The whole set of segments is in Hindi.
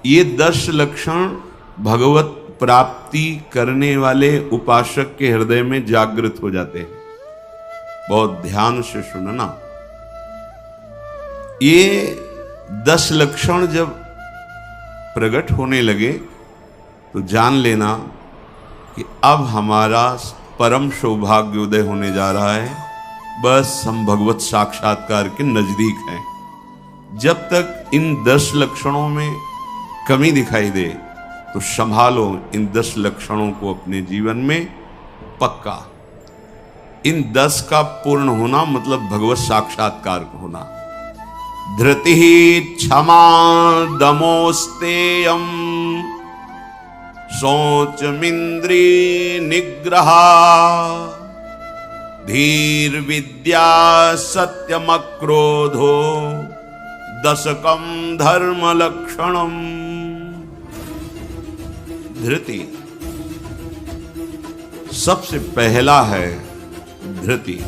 ये 10 लक्षण भगवत प्राप्ति करने वाले उपासक के हृदय में जागृत हो जाते हैं। बहुत ध्यान से सुनना। ये 10 लक्षण जब प्रकट होने लगे तो जान लेना कि अब हमारा परम सौभाग्योदय होने जा रहा है। बस हम भगवत साक्षात्कार के नजदीक हैं। जब तक इन 10 लक्षणों में कमी दिखाई दे तो संभालो इन 10 लक्षणों को अपने जीवन में पक्का। इन 10 का पूर्ण होना मतलब भगवत साक्षात्कार होना। धृति क्षमा दमोस्तेयम शौचमिंद्री निग्रह धीर विद्या सत्यम क्रोधो दशकम धर्म लक्षणम। धृति सबसे पहला है। धृति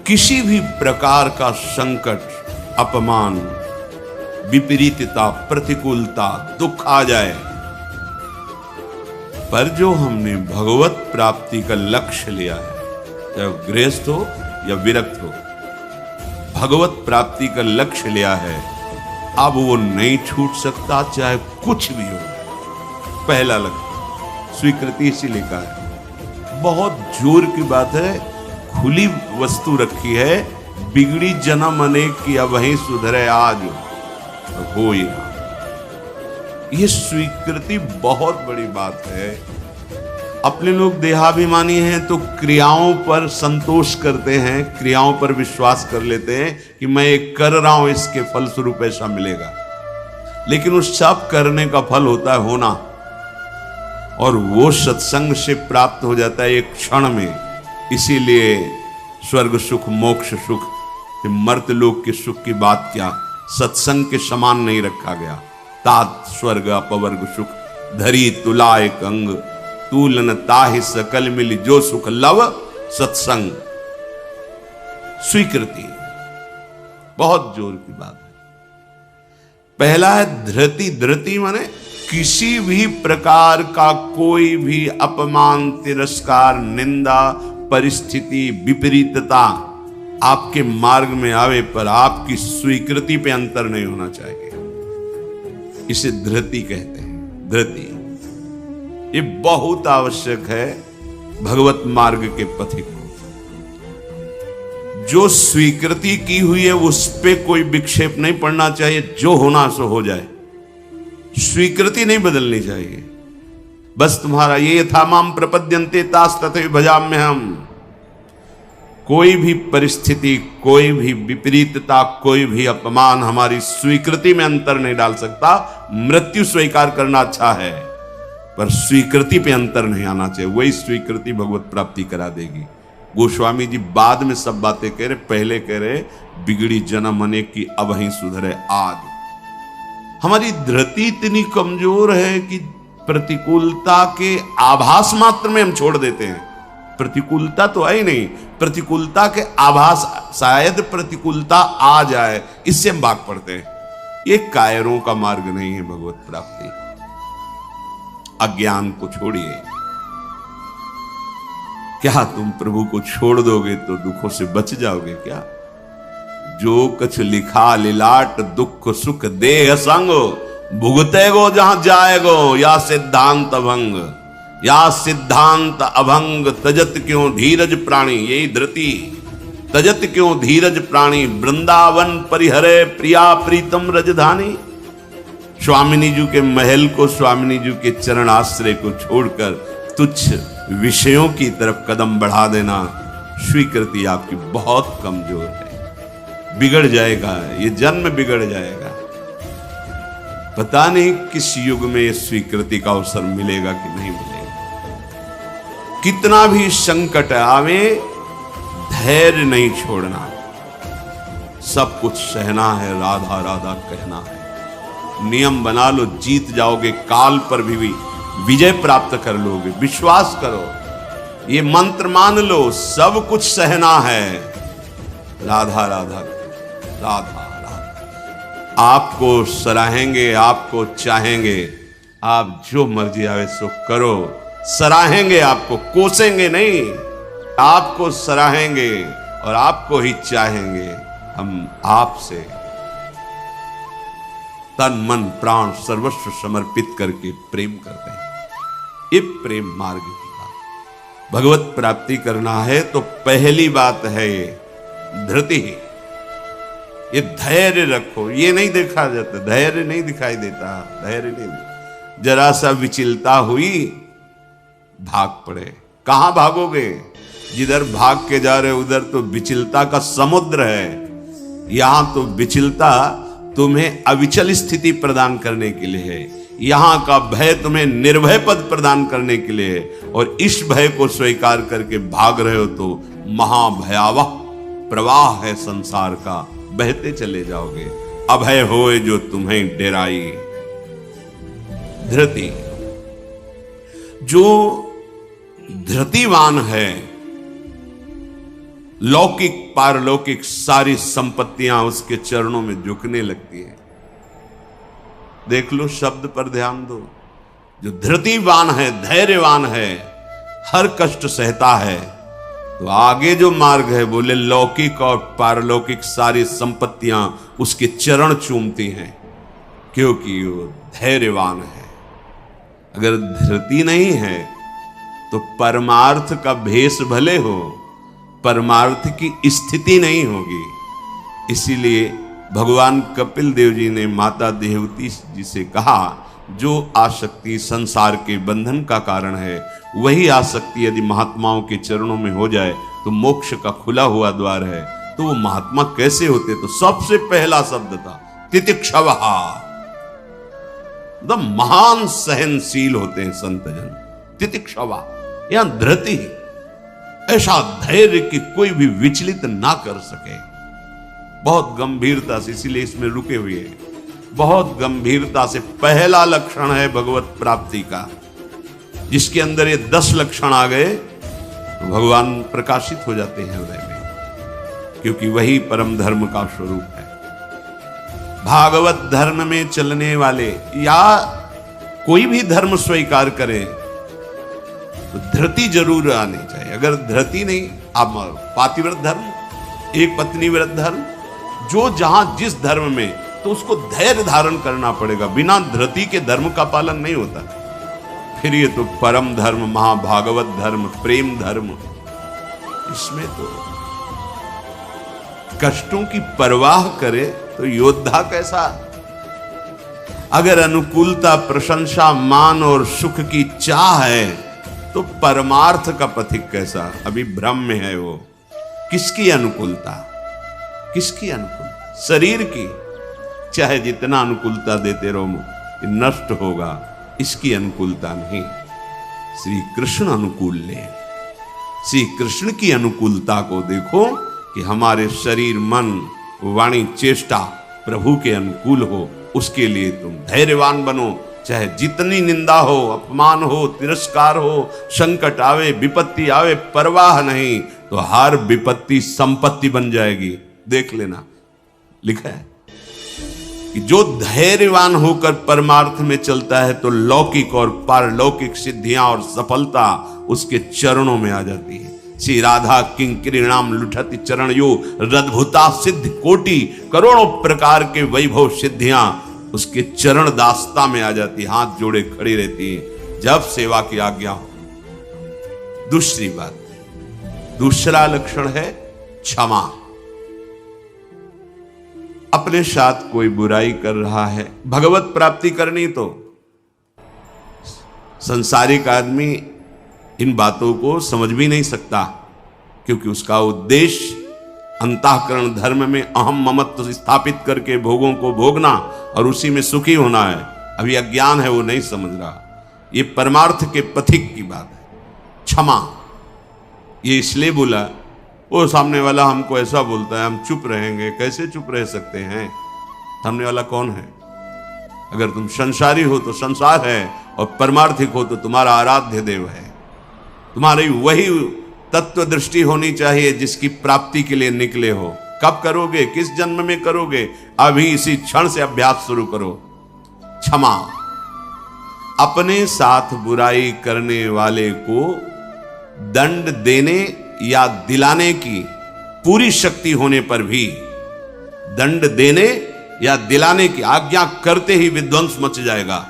किसी भी प्रकार का संकट, अपमान, विपरीतता, प्रतिकूलता, दुख आ जाए, पर जो हमने भगवत प्राप्ति का लक्ष्य लिया है, चाहे गृहस्थ हो या विरक्त हो, भगवत प्राप्ति का लक्ष्य लिया है, अब वो नहीं छूट सकता, चाहे कुछ भी हो। पहला लक्ष्य स्वीकृति से लिखा है। बहुत जोर की बात है। खुली वस्तु रखी है, बिगड़ी जन्म अनेक की अब वहीं सुधरे आज हो ही ना। ये स्वीकृति बहुत बड़ी बात है। अपने लोग देहाभिमानी हैं तो क्रियाओं पर संतोष करते हैं, क्रियाओं पर विश्वास कर लेते हैं कि मैं ये कर रहा हूं, इसके फलस्वरूप ऐसा मिलेगा। लेकिन उस सब करने का फल होता है होना, और वो सत्संग से प्राप्त हो जाता है एक क्षण में। इसीलिए स्वर्ग सुख, मोक्ष सुख, मर्त्यलोक के सुख की बात क्या, सत्संग के समान नहीं रखा गया। तात स्वर्ग अपवर्ग सुख धरी तुला एक अंग, तूलन ताहि सकल मिल जो सुख लव सत्संग। स्वीकृति बहुत जोर की बात है। पहला है धृति। धृति माने किसी भी प्रकार का कोई भी अपमान, तिरस्कार, निंदा, परिस्थिति, विपरीतता आपके मार्ग में आवे पर आपकी स्वीकृति पे अंतर नहीं होना चाहिए। इसे धृति कहते हैं। धृति ये बहुत आवश्यक है भगवत मार्ग के पथिक को। जो स्वीकृति की हुई है उस पे कोई विक्षेप नहीं पड़ना चाहिए। जो होना सो हो जाए, स्वीकृति नहीं बदलनी चाहिए। बस तुम्हारा ये था माम प्रपद्यन्ते तास तथैव भजाम्य हम। कोई भी परिस्थिति, कोई भी विपरीतता, कोई भी अपमान हमारी स्वीकृति में अंतर नहीं डाल सकता। मृत्यु स्वीकार करना अच्छा है, पर स्वीकृति पे अंतर नहीं आना चाहिए। वही स्वीकृति भगवत प्राप्ति करा देगी। गोस्वामी जी बाद में सब बातें कह रहे, पहले कह रहे बिगड़ी जन्म अनेक की अब वहीं सुधरे आज। हमारी धृति इतनी कमजोर है कि प्रतिकूलता के आभास मात्र में हम छोड़ देते हैं। प्रतिकूलता तो है ही नहीं, प्रतिकूलता के आभास, शायद प्रतिकूलता आ जाए, इससे हम भाग पड़ते हैं। ये कायरों का मार्ग नहीं है भगवत प्राप्ति। अज्ञान को छोड़िए। क्या तुम प्रभु को छोड़ दोगे तो दुखों से बच जाओगे क्या? जो कछ लिखा लिलाट दुख सुख देह संग, भुगतेगो जहां जाएगो या सिद्धांत भंग। या सिद्धांत अभंग तजत क्यों धीरज प्राणी। यही धृति। तजत क्यों धीरज प्राणी, वृंदावन परिहरे प्रिया प्रीतम रजधानी। स्वामिनी जी के महल को, स्वामिनी जी के चरण आश्रय को छोड़कर तुच्छ विषयों की तरफ कदम बढ़ा देना, स्वीकृति आपकी बहुत कमजोर है। बिगड़ जाएगा, ये जन्म बिगड़ जाएगा। पता नहीं किस युग में ये स्वीकृति का अवसर मिलेगा कि नहीं मिलेगा। कितना भी संकट आवे, धैर्य नहीं छोड़ना। सब कुछ सहना है, राधा राधा कहना है। नियम बना लो, जीत जाओगे। काल पर भी विजय प्राप्त कर लोगे। विश्वास करो, ये मंत्र मान लो, सब कुछ सहना है। राधा राधा राधा राधा। आपको सराहेंगे, आपको चाहेंगे, आप जो मर्जी आवे सो करो। सराहेंगे आपको, कोसेंगे नहीं, आपको सराहेंगे और आपको ही चाहेंगे। हम आपसे तन मन प्राण सर्वस्व समर्पित करके प्रेम करते हैं। ये प्रेम मार्ग की बात। भगवत प्राप्ति करना है तो पहली बात है ये धृति। ये धैर्य रखो। ये नहीं देखा जाता, धैर्य नहीं दिखाई देता, धैर्य नहीं। जरा सा विचलता हुई, भाग पड़े। कहां भागोगे? जिधर भाग के जा रहे उधर तो विचलता का समुद्र है। यहां तो विचलता तुम्हें अविचल स्थिति प्रदान करने के लिए है। यहां का भय तुम्हें निर्भय पद प्रदान करने के लिए है। और इस भय को स्वीकार करके भाग रहे हो तो महाभयावह प्रवाह है संसार का, बहते चले जाओगे। अभय होए जो तुम्हें डेराई। धृति, जो धृतिवान है, लौकिक पारलौकिक सारी संपत्तियां उसके चरणों में झुकने लगती है। देख लो, शब्द पर ध्यान दो। जो धृतिवान है, धैर्यवान है, हर कष्ट सहता है, तो आगे जो मार्ग है बोले लौकिक और पारलौकिक सारी संपत्तियां उसके चरण चूमती हैं, क्योंकि वो धैर्यवान है। अगर धृति नहीं है तो परमार्थ का भेष भले हो, परमार्थ की स्थिति नहीं होगी। इसीलिए भगवान कपिल देव जी ने माता देवती जी से कहा, जो आसक्ति संसार के बंधन का कारण है, वही आसक्ति यदि महात्माओं के चरणों में हो जाए तो मोक्ष का खुला हुआ द्वार है। तो वो महात्मा कैसे होते? तो सबसे पहला शब्द था तितिक्षवः। महान सहनशील होते हैं संत जन। तितिक्षवः, यहां धृति, ऐसा धैर्य कि कोई भी विचलित ना कर सके। बहुत गंभीरता से, इसीलिए इसमें रुके हुए हैं, बहुत गंभीरता से। पहला लक्षण है भगवत प्राप्ति का। जिसके अंदर ये 10 लक्षण आ गए तो भगवान प्रकाशित हो जाते हैं हृदय में, क्योंकि वही परम धर्म का स्वरूप है। भागवत धर्म में चलने वाले या कोई भी धर्म स्वीकार करे तो धृति जरूर आनी चाहिए। अगर धृति नहीं, आप पातिव्रत धर्म, एक पत्नी व्रत धर्म, जो जहां जिस धर्म में, तो उसको धैर्य धारण करना पड़ेगा। बिना धृति के धर्म का पालन नहीं होता। फिर ये तो परम धर्म, महाभागवत धर्म, प्रेम धर्म, इसमें तो कष्टों की परवाह करे तो योद्धा कैसा। अगर अनुकूलता, प्रशंसा, मान और सुख की चाह है तो परमार्थ का पथिक कैसा। अभी भ्रम में है वो। किसकी अनुकूलता? किसकी अनुकूलता? शरीर की। चाहे जितना अनुकूलता देते रहो, नष्ट होगा। इसकी अनुकूलता नहीं। श्री कृष्ण अनुकूल ले। श्री कृष्ण की अनुकूलता को देखो कि हमारे शरीर, मन, वाणी, चेष्टा प्रभु के अनुकूल हो। उसके लिए तुम धैर्यवान बनो। चाहे जितनी निंदा हो, अपमान हो, तिरस्कार हो, संकट आवे, विपत्ति आवे, परवाह नहीं। तो हर विपत्ति संपत्ति बन जाएगी। देख लेना, लिखा है कि जो धैर्यवान होकर परमार्थ में चलता है तो लौकिक और पारलौकिक सिद्धियां और सफलता उसके चरणों में आ जाती है। श्री राधा किंकरीणाम लुठति चरण यो रद्भुता सिद्ध कोटि। करोड़ों प्रकार के वैभव सिद्धियां उसके चरण दास्ता में आ जाती, हाथ जोड़े खड़ी रहती है जब सेवा की आज्ञा हो। दूसरी बात, दूसरा लक्षण है क्षमा। अपने साथ कोई बुराई कर रहा है, भगवत प्राप्ति करनी तो संसारिक आदमी इन बातों को समझ भी नहीं सकता, क्योंकि उसका उद्देश्य अंतःकरण धर्म में अहम ममत्व स्थापित करके भोगों को भोगना और उसी में सुखी होना है। अभी अज्ञान है, वो नहीं समझ रहा। ये परमार्थ के पथिक की बात है। क्षमा, ये इसलिए बोला, वो सामने वाला हमको ऐसा बोलता है, हम चुप रहेंगे। कैसे चुप रह सकते हैं? सामने वाला कौन है? अगर तुम संसारी हो तो संसार है, और परमार्थिक हो तो तुम्हारा आराध्य देव है। तुम्हारी वही तत्व दृष्टि होनी चाहिए जिसकी प्राप्ति के लिए निकले हो। कब करोगे, किस जन्म में करोगे? अभी इसी क्षण से अभ्यास शुरू करो। क्षमा, अपने साथ बुराई करने वाले को दंड देने या दिलाने की पूरी शक्ति होने पर भी, दंड देने या दिलाने की आज्ञा करते ही विध्वंस मच जाएगा,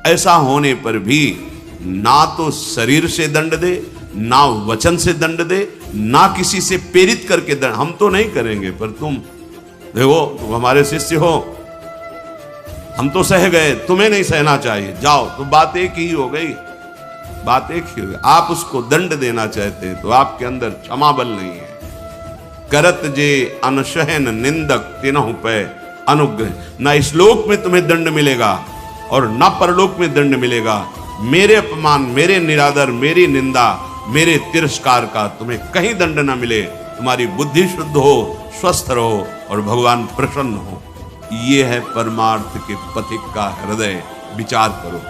ऐसा होने पर भी ना तो शरीर से दंड दे, ना वचन से दंड दे, ना किसी से प्रेरित करके दंड। हम तो नहीं करेंगे, पर तुम देखो, तुम हमारे शिष्य हो, हम तो सह गए, तुम्हें नहीं सहना चाहिए, जाओ। तो बात एक ही हो गई, बात एक ही हो गई। आप उसको दंड देना चाहते हैं तो आपके अंदर क्षमा बल नहीं है। करत जे अनशहन निंदक तिनहु पे अनुग्रह। ना इस लोक में तुम्हें दंड मिलेगा और ना परलोक में दंड मिलेगा। मेरे अपमान, मेरे निरादर, मेरी निंदा, मेरे तिरस्कार का तुम्हें कहीं दंड ना मिले। तुम्हारी बुद्धि शुद्ध हो, स्वस्थ रहो और भगवान प्रसन्न हो। ये है परमार्थ के पथिक का हृदय। विचार करो,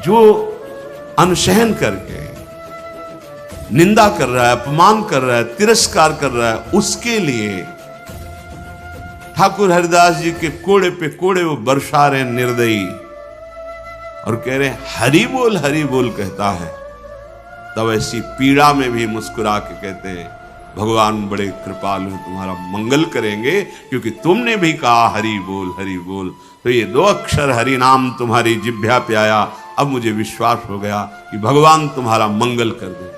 जो अनशहन करके निंदा कर रहा है, अपमान कर रहा है, तिरस्कार कर रहा है, उसके लिए ठाकुर हरिदास जी के कोड़े पे कोड़े वो बरसा रहे निर्दयी और कह रहे हरि बोल कहता है। तब ऐसी पीड़ा में भी मुस्कुरा के कहते हैं भगवान बड़े कृपालु हैं, तुम्हारा मंगल करेंगे क्योंकि तुमने भी कहा हरि बोल। तो ये 2 अक्षर हरि नाम तुम्हारी जिह्वा पे आया, अब मुझे विश्वास हो गया कि भगवान तुम्हारा मंगल कर दे।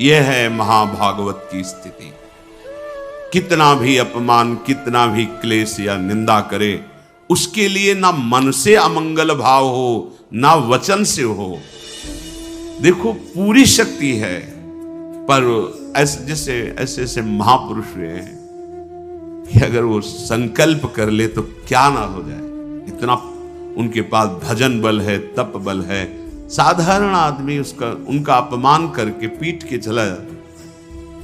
ये है महाभागवत की स्थिति। कितना भी अपमान, कितना भी क्लेश या निंदा करे, उसके लिए ना मन से अमंगल भाव हो, ना वचन से हो। देखो पूरी शक्ति है, पर ऐसे ऐसे महापुरुष रहे हैं कि अगर वो संकल्प कर ले तो क्या ना हो जाए। इतना उनके पास भजन बल है, तप बल है। साधारण आदमी उनका अपमान करके पीट के चला जाता।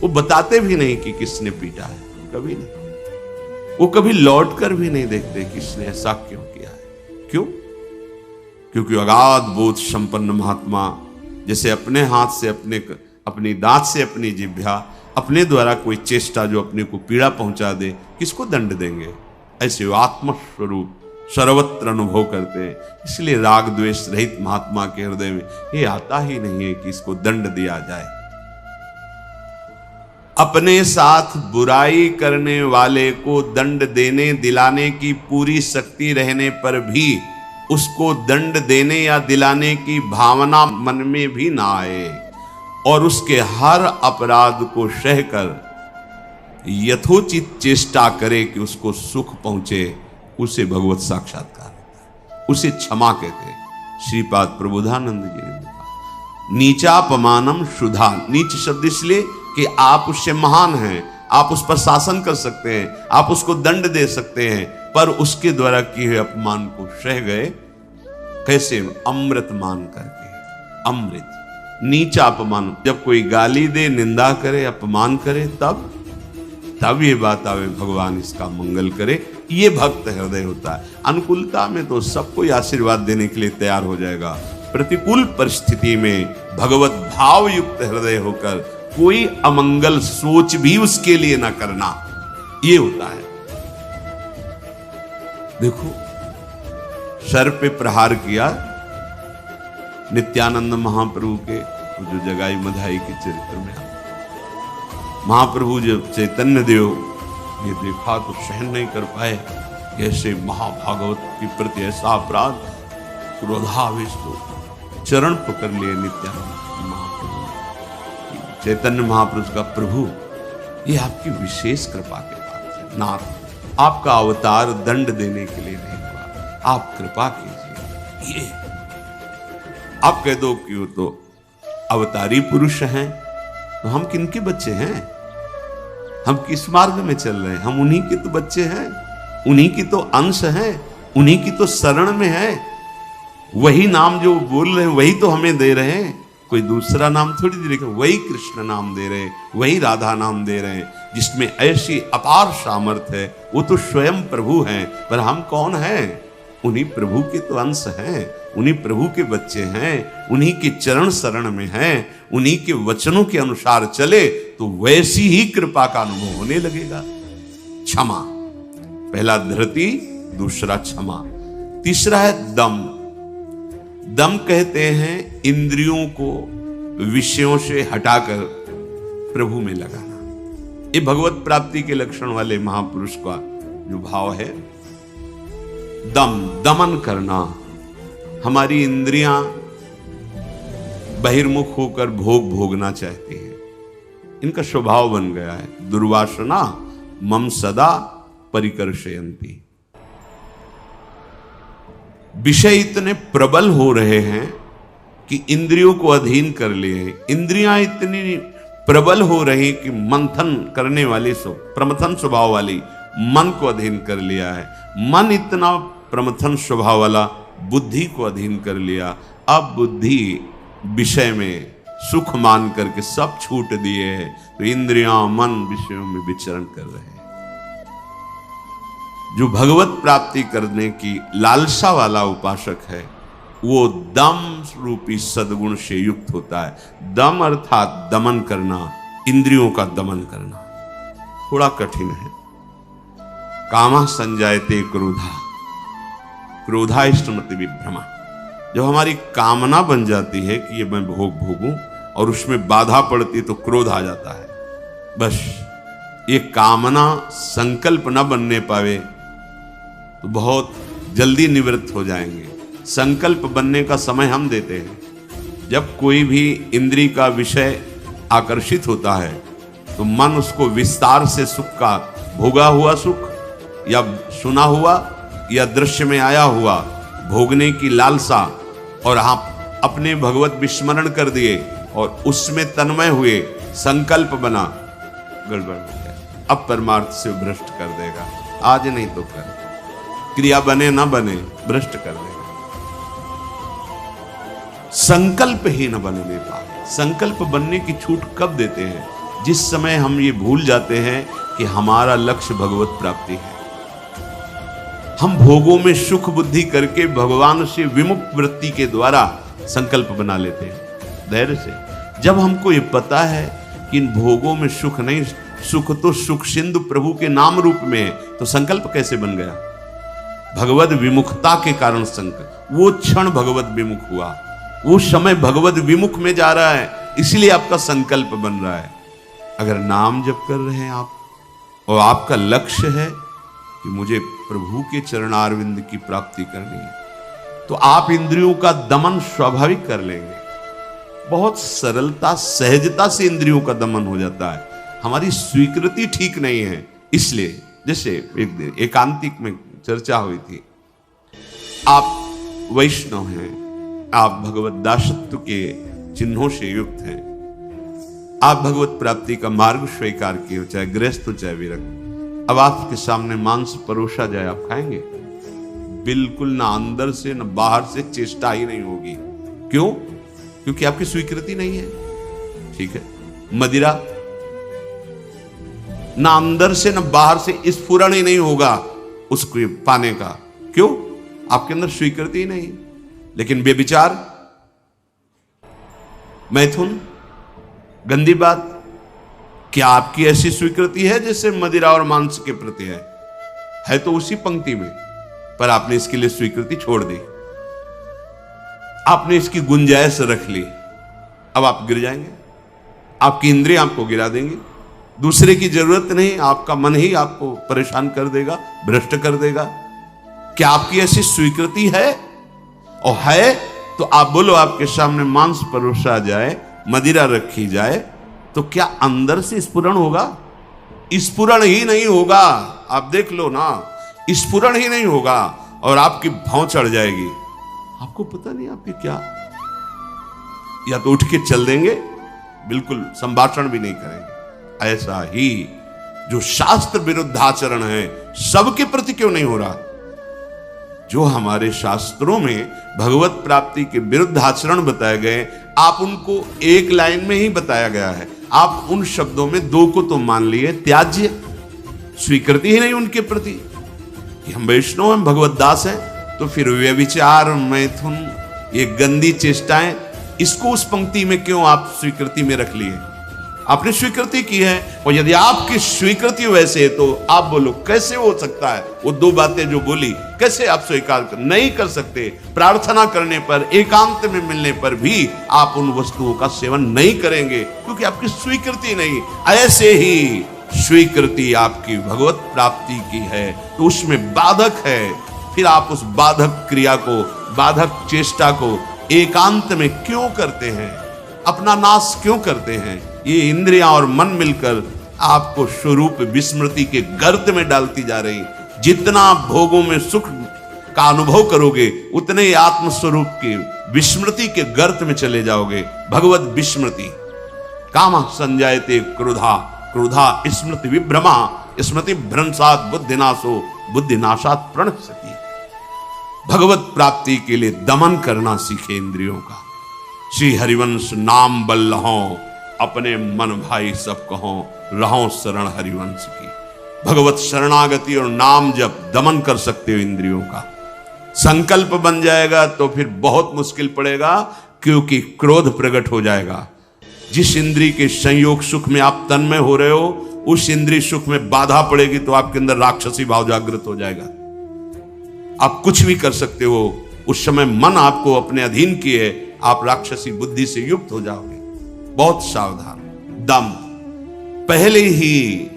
वो बताते भी नहीं कि किसने पीटा है, कभी नहीं। वो कभी लौट कर भी नहीं देखते किसने ऐसा क्यों किया है। क्यों? क्योंकि अगाध बोध संपन्न महात्मा जैसे अपने हाथ से, अपनी दांत से अपनी जिह्वा, अपने द्वारा कोई चेष्टा जो अपने को पीड़ा पहुंचा दे, किसको दंड देंगे? ऐसे वो आत्मस्वरूप सर्वत्र अनुभव करते हैं। इसलिए राग द्वेष रहित महात्मा के हृदय में ये आता ही नहीं है कि इसको दंड दिया जाए। अपने साथ बुराई करने वाले को दंड देने दिलाने की पूरी शक्ति रहने पर भी उसको दंड देने या दिलाने की भावना मन में भी ना आए और उसके हर अपराध को सहकर यथोचित चेष्टा करे कि उसको सुख पहुंचे, उसे भगवत साक्षात्कार होता है। उसे क्षमा कहते हैं। श्रीपाद प्रबोधानंद जी ने कहा नीचापमानम शुद्धा। नीच शब्द इसलिए कि आप उससे महान हैं, आप उस पर शासन कर सकते हैं, आप उसको दंड दे सकते हैं, पर उसके द्वारा किए हुए अपमान को सह गए। कैसे? अमृत मान करके। अमृत, नीचा अपमान। जब कोई गाली दे, निंदा करे, अपमान करे, तब ये बात आवे भगवान इसका मंगल करे। ये भक्त हृदय होता है। अनुकूलता में तो सब कोई आशीर्वाद देने के लिए तैयार हो जाएगा। प्रतिकूल परिस्थिति में भगवत भाव युक्त हृदय होकर कोई अमंगल सोच भी उसके लिए ना करना, ये होता है। देखो, सर पे प्रहार किया नित्यानंद महाप्रभु के, जो जगाई मधाई के चरित्र में महाप्रभु जब चैतन्य देव ये देखा तो सहन नहीं कर पाए। ऐसे महाभागवत के प्रति ऐसा अपराध, क्रोधावेश तो चरण पकड़ लिए नित्यानंद महाप्रभु। चैतन्य महाप्रभु का प्रभु, ये आपकी विशेष कृपा के पास है। नाथ, आपका अवतार दंड देने के लिए नहीं हुआ, आप कृपा कीजिए। ये आप कह दो कि वो तो अवतारी पुरुष हैं, तो हम किनके बच्चे हैं? हम किस मार्ग में चल रहे हैं? हम उन्हीं के तो बच्चे हैं, उन्हीं की तो अंश हैं, उन्हीं की तो शरण में है। वही नाम जो बोल रहे हैं वही तो हमें दे रहे हैं, कोई दूसरा नाम थोड़ी दे रहे। वही कृष्ण नाम दे रहे हैं, वही राधा नाम दे रहे हैं, जिसमें ऐसी अपार सामर्थ्य है। वो तो स्वयं प्रभु हैं, पर हम कौन हैं? उन्हीं प्रभु के तो अंश हैं, उन्हीं प्रभु के बच्चे हैं, उन्हीं के चरण शरण में हैं। उन्हीं के वचनों के अनुसार चले तो वैसी ही कृपा का अनुभव होने लगेगा। क्षमा। पहला धृति, दूसरा क्षमा। तीसरा है दम। दम कहते हैं इंद्रियों को विषयों से हटाकर प्रभु में लगाना। ये भगवत प्राप्ति के लक्षण वाले महापुरुष का जो भाव है, दम, दमन करना। हमारी इंद्रियां बहिर्मुख होकर भोग भोगना चाहती हैं, इनका स्वभाव बन गया है। दुर्वासना मम सदा परिकर्षयन्ति। विषय इतने प्रबल हो रहे हैं कि इंद्रियों को अधीन कर लिए। इंद्रियां इतनी प्रबल हो रही कि मंथन करने वाली प्रमथन स्वभाव वाली मन को अधीन कर लिया है। मन इतना प्रमथन स्वभाव वाला बुद्धि को अधीन कर लिया। अब बुद्धि विषय में सुख मान करके सब छूट दिए हैं, तो इंद्रियां मन विषयों में विचरण कर रहे हैं। जो भगवत प्राप्ति करने की लालसा वाला उपासक है, वो दम रूपी सद्गुण से युक्त होता है। दम अर्थात दमन करना, इंद्रियों का दमन करना थोड़ा कठिन है। कामा संजायते क्रोधा, क्रोधा स्मृति विभ्रमा। जब हमारी कामना बन जाती है कि ये मैं भोग भोगूं और उसमें बाधा पड़ती तो क्रोध आ जाता है। बस ये कामना संकल्प न बनने पावे तो बहुत जल्दी निवृत्त हो जाएंगे। संकल्प बनने का समय हम देते हैं। जब कोई भी इंद्री का विषय आकर्षित होता है तो मन उसको विस्तार से सुख का, भोगा हुआ सुख या सुना हुआ या दृश्य में आया हुआ भोगने की लालसा, और आप अपने भगवत विस्मरण कर दिए और उसमें तन्मय हुए, संकल्प बना, गड़बड़ हो गया। अब परमार्थ से भ्रष्ट कर देगा। आज नहीं तो कर, क्रिया बने ना बने भ्रष्ट कर देगा। संकल्प ही न बनने पाए। संकल्प बनने की छूट कब देते हैं? जिस समय हम ये भूल जाते हैं कि हमारा लक्ष्य भगवत प्राप्ति है। हम भोगों में सुख बुद्धि करके भगवान से विमुक्त वृत्ति के द्वारा संकल्प बना लेते हैं धैर्य से। जब हमको ये पता है कि इन भोगों में सुख नहीं, सुख तो सुख सिंधु प्रभु के नाम रूप में है, तो संकल्प कैसे बन गया? भगवत विमुखता के कारण संकल्प। वो क्षण भगवत विमुख हुआ, वो समय भगवत विमुख में जा रहा है, इसलिए आपका संकल्प बन रहा है। अगर नाम जप कर रहे हैं आप और आपका लक्ष्य है कि मुझे प्रभु के चरणारविंद की प्राप्ति करनी है, तो आप इंद्रियों का दमन स्वाभाविक कर लेंगे। बहुत सरलता सहजता से इंद्रियों का दमन हो जाता है। हमारी स्वीकृति ठीक नहीं है, इसलिए जैसे एक दिन एकांतिक में चर्चा हुई थी, आप वैष्णव हैं, आप भगवत दासत्व के चिन्हों से युक्त हैं, आप भगवत प्राप्ति का मार्ग स्वीकार किए, चाहे गृहस्थ हो चाहे विरक्त। अब आपके सामने मांस परोसा जाए, आप खाएंगे? बिल्कुल ना, अंदर से ना बाहर से चेष्टा ही नहीं होगी। क्यों? क्योंकि आपकी स्वीकृति नहीं है। ठीक है, मदिरा ना अंदर से ना बाहर से स्फुरण ही नहीं होगा उसको पाने का। क्यों? आपके अंदर स्वीकृति ही नहीं। लेकिन बेविचार, मैथुन, गंदी बात, क्या आपकी ऐसी स्वीकृति है जैसे मदिरा और मांस के प्रति है तो उसी पंक्ति में, पर आपने इसके लिए स्वीकृति छोड़ दी, आपने इसकी गुंजाइश रख ली। अब आप गिर जाएंगे, आपकी इंद्रियां आपको गिरा देंगी। दूसरे की जरूरत नहीं, आपका मन ही आपको परेशान कर देगा, भ्रष्ट कर देगा। क्या आपकी ऐसी स्वीकृति है? और है तो आप बोलो, आपके सामने मांस परोसा जाए, मदिरा रखी जाए, तो क्या अंदर से स्फुरण होगा? स्फुरण ही नहीं होगा। आप देख लो ना, स्फुरण ही नहीं होगा और आपकी भौं चढ़ जाएगी। आपको पता नहीं आपकी क्या, या तो उठ के चल देंगे, बिल्कुल संभाषण भी नहीं करेंगे। ऐसा ही जो शास्त्र विरुद्ध आचरण है, सबके प्रति क्यों नहीं हो रहा? जो हमारे शास्त्रों में भगवत प्राप्ति के विरुद्ध आचरण बताए गए, आप उनको एक लाइन में ही बताया गया है। आप उन शब्दों में दो को तो मान लिए त्याज्य, स्वीकृति ही नहीं उनके प्रति कि हम वैष्णव हैं, भगवत दास हैं। तो फिर व्यभिचार, मैथुन, ये गंदी चेष्टाएं, इसको उस पंक्ति में क्यों आप स्वीकृति में रख लिए? आपने स्वीकृति की है, और यदि आपकी स्वीकृति वैसे है तो आप बोलो कैसे हो सकता है? वो दो बातें जो बोली कैसे आप स्वीकार कर नहीं कर सकते? प्रार्थना करने पर, एकांत में मिलने पर भी आप उन वस्तुओं का सेवन नहीं करेंगे क्योंकि आपकी स्वीकृति नहीं। ऐसे ही स्वीकृति आपकी भगवत प्राप्ति की है तो उसमें बाधक है, फिर आप उस बाधक क्रिया को, बाधक चेष्टा को एकांत में क्यों करते हैं? अपना नाश क्यों करते हैं? ये इंद्रियां और मन मिलकर आपको स्वरूप विस्मृति के गर्त में डालती जा रही। जितना भोगों में सुख का अनुभव करोगे उतने ही आत्मस्वरूप के विस्मृति के गर्त में चले जाओगे। भगवत विस्मृति कामा संजायते क्रोधा, क्रोधा स्मृति विभ्रमा, स्मृति भ्रंशात बुद्धिनाशो, बुद्धिनाशात प्रणश्यति। भगवत प्राप्ति के लिए दमन करना सीखे इंद्रियों का। श्री हरिवंश नाम बल लहो, अपने मन भाई सब कहो, रहो शरण हरिवंश की। भगवत शरणागति और नाम जब दमन कर सकते हो इंद्रियों का, संकल्प बन जाएगा तो फिर बहुत मुश्किल पड़ेगा क्योंकि क्रोध प्रकट हो जाएगा। जिस इंद्री के संयोग सुख में आप तन्मय हो रहे हो, उस इंद्री सुख में बाधा पड़ेगी तो आपके अंदर राक्षसी भाव जागृत हो जाएगा। आप कुछ भी कर सकते हो, उस समय मन आपको अपने अधीन किए, आप राक्षसी बुद्धि से युक्त हो जाओगे। बहुत सावधान। दम पहले ही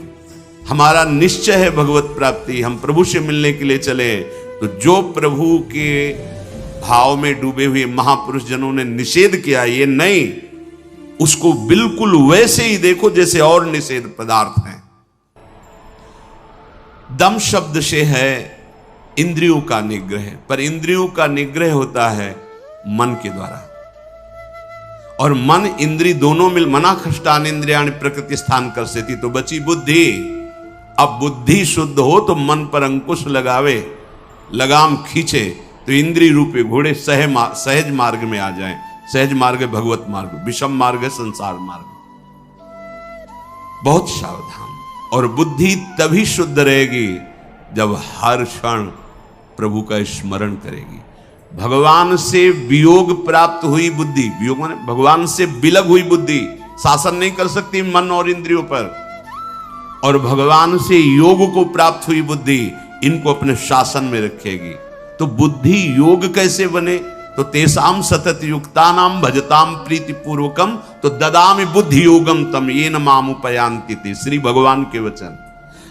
हमारा निश्चय है भगवत प्राप्ति, हम प्रभु से मिलने के लिए चले तो जो प्रभु के भाव में डूबे हुए महापुरुष जनों ने निषेध किया, ये नहीं, उसको बिल्कुल वैसे ही देखो जैसे और निषेध पदार्थ हैं। दम शब्द से है इंद्रियों का निग्रह, पर इंद्रियों का निग्रह होता है मन के द्वारा, और मन इंद्री दोनों मिल मना खष्टान इंद्रियाणि प्रकृति स्थान कर सेती, तो बची बुद्धि। अब बुद्धि शुद्ध हो तो मन पर अंकुश लगावे, लगाम खींचे तो इंद्री रूपे घोड़े सहज मार्ग में आ जाएं। सहज मार्ग है भगवत मार्ग, विषम मार्ग है संसार मार्ग। बहुत सावधान। और बुद्धि तभी शुद्ध रहेगी जब हर क्षण प्रभु का स्मरण करेगी। भगवान से वियोग प्राप्त हुई बुद्धि, वियोग माने भगवान से विलग हुई बुद्धि शासन नहीं कर सकती मन और इंद्रियों पर, और भगवान से योग को प्राप्त हुई बुद्धि इनको अपने शासन में रखेगी। तो बुद्धि योग कैसे बने? तो तेसाम सतत युक्तानाम भजताम प्रीति पूर्वकम तो ददामि बुद्धि योगम तम येन माम उपयान्ति ते। श्री भगवान के वचन।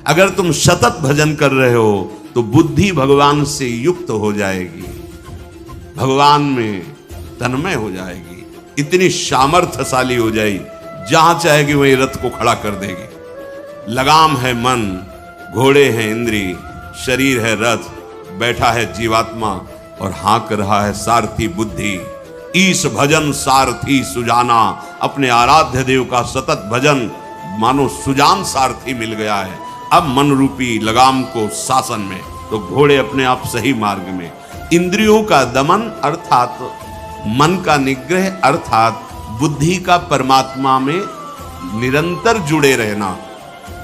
अगर तुम सतत भजन कर रहे हो तो बुद्धि भगवान से युक्त हो जाएगी, भगवान में तन्मय हो जाएगी, इतनी सामर्थ्यशाली हो जाएगी, जहां चाहेगी वहीं रथ को खड़ा कर देगी। लगाम है मन, घोड़े हैं इंद्री, शरीर है रथ, बैठा है जीवात्मा और हाँक रहा है सारथी बुद्धि। ईश भजन सारथी सुजाना, अपने आराध्य देव का सतत भजन मानो सुजान सारथी मिल गया है। अब मन रूपी लगाम को शासन में, तो घोड़े अपने आप सही मार्ग में। इंद्रियों का दमन अर्थात मन का निग्रह, अर्थात बुद्धि का परमात्मा में निरंतर जुड़े रहना।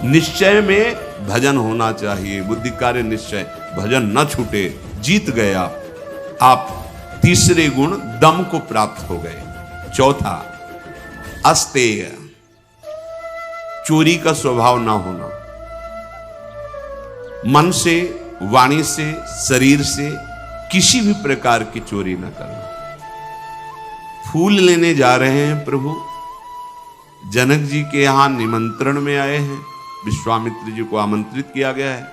निश्चय में भजन होना चाहिए, बुद्धि कार्य निश्चय, भजन न छूटे। जीत गए आप तीसरे गुण दम को प्राप्त हो गए। चौथा अस्तेय, चोरी का स्वभाव ना होना। मन से, वाणी से, शरीर से किसी भी प्रकार की चोरी न करना। फूल लेने जा रहे हैं प्रभु, जनक जी के यहां निमंत्रण में आए हैं, विश्वामित्र जी को आमंत्रित किया गया है।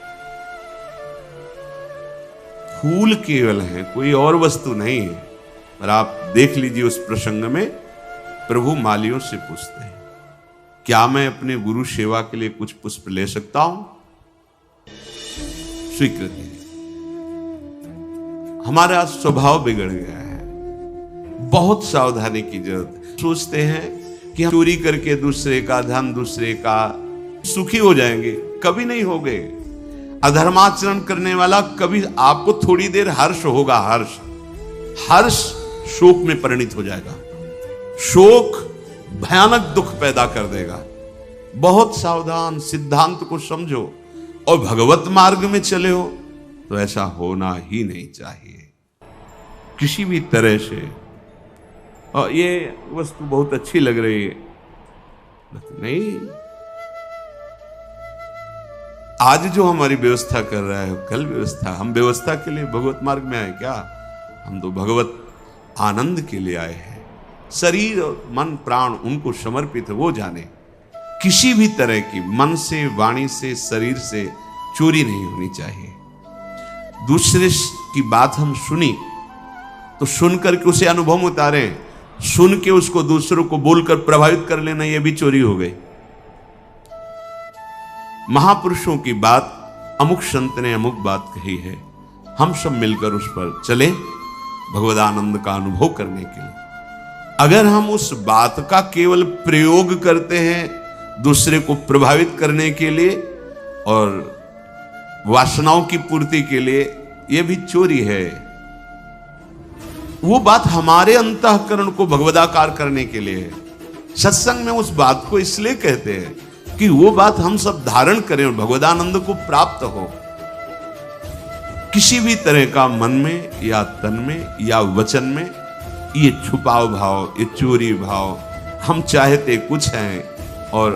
फूल केवल है, कोई और वस्तु नहीं है। पर आप देख लीजिए उस प्रसंग में प्रभु मालियों से पूछते हैं, क्या मैं अपने गुरु सेवा के लिए कुछ पुष्प ले सकता हूं? स्वीकृति। हमारा स्वभाव बिगड़ गया है, बहुत सावधानी की जरूरत है। सोचते हैं कि हम चोरी करके दूसरे का धन, दूसरे का सुखी हो जाएंगे, कभी नहीं हो गए। अधर्माचरण करने वाला कभी, आपको थोड़ी देर हर्ष होगा, हर्ष शोक में परिणित हो जाएगा, शोक भयानक दुख पैदा कर देगा। बहुत सावधान, सिद्धांत को समझो और भगवत मार्ग में चले हो तो ऐसा होना ही नहीं चाहिए किसी भी तरह से। और ये वस्तु बहुत अच्छी लग रही है, नहीं, आज जो हमारी व्यवस्था कर रहा है कल व्यवस्था, हम व्यवस्था के लिए भगवत मार्ग में आए क्या? हम तो भगवत आनंद के लिए आए हैं। शरीर और मन प्राण उनको समर्पित है, वो जाने। किसी भी तरह की मन से, वाणी से, शरीर से चोरी नहीं होनी चाहिए। दूसरे की बात हम सुनी तो सुन करके उसे अनुभव में उतारे, सुन के उसको दूसरों को बोलकर प्रभावित कर लेना, यह भी चोरी हो गई। महापुरुषों की बात, अमुक संत ने अमुक बात कही है, हम सब मिलकर उस पर चले भगवदानंद का अनुभव करने के लिए। अगर हम उस बात का केवल प्रयोग करते हैं दूसरे को प्रभावित करने के लिए और वासनाओं की पूर्ति के लिए, यह भी चोरी है। वो बात हमारे अंतःकरण को भगवदाकार करने के लिए है। सत्संग में उस बात को इसलिए कहते हैं कि वो बात हम सब धारण करें और भगवदानंद को प्राप्त हो। किसी भी तरह का मन में या तन में या वचन में ये छुपाव भाव, ये चोरी भाव, हम चाहते कुछ हैं और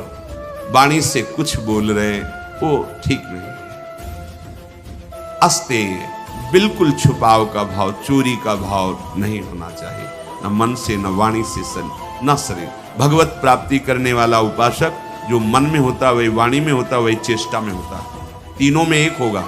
वाणी से कुछ बोल रहे हैं, वो ठीक नहीं है। अस्तेय, बिल्कुल छुपाव का भाव, चोरी का भाव नहीं होना चाहिए, न मन से, न वाणी से, न शरीर। भगवत प्राप्ति करने वाला उपासक जो मन में होता वही वाणी में होता, वही चेष्टा में होता, तीनों में एक होगा।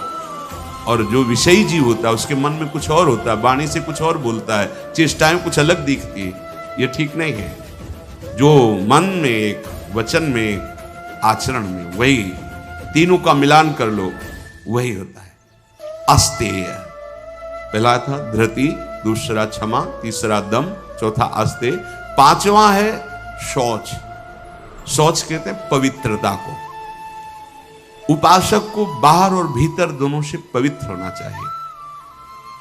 और जो विषयी जीव होता है उसके मन में कुछ और होता है, वाणी से कुछ और बोलता है, चेष्टाएं कुछ अलग दिखती है, ये ठीक नहीं है। जो मन में एक, वचन में एक, आचरण में वही, तीनों का मिलान कर लो, वही होता है अस्तेय। पहला था धृति, दूसरा क्षमा, तीसरा दम, चौथा अस्तेय, पांचवा है शौच। शौच कहते हैं पवित्रता को। उपासक को बाहर और भीतर दोनों से पवित्र होना चाहिए।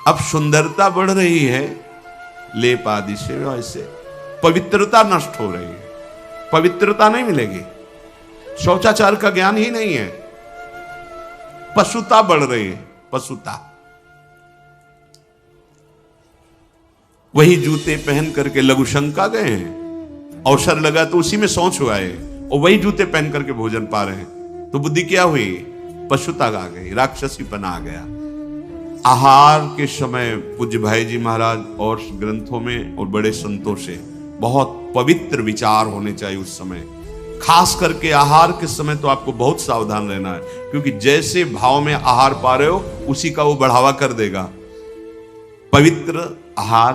अब सुंदरता बढ़ रही है लेप आदि से, वैसे पवित्रता नष्ट हो रही है, पवित्रता नहीं मिलेगी। शौचाचार का ज्ञान ही नहीं है, पशुता बढ़ रही है, पशुता। वही जूते पहन करके लघु शंका गए हैं, अवसर लगा तो उसी में शौच हुआ है, और वही जूते पहन करके भोजन पा रहे हैं, तो बुद्धि क्या हुई? पशुता आ गई, राक्षसीपन आ गया। आहार के समय पूज्य भाई जी महाराज और ग्रंथों में और बड़े संतों से बहुत पवित्र विचार होने चाहिए उस समय। खास करके आहार के समय तो आपको बहुत सावधान रहना है, क्योंकि जैसे भाव में आहार पा रहे हो उसी का वो बढ़ावा कर देगा। पवित्र आहार,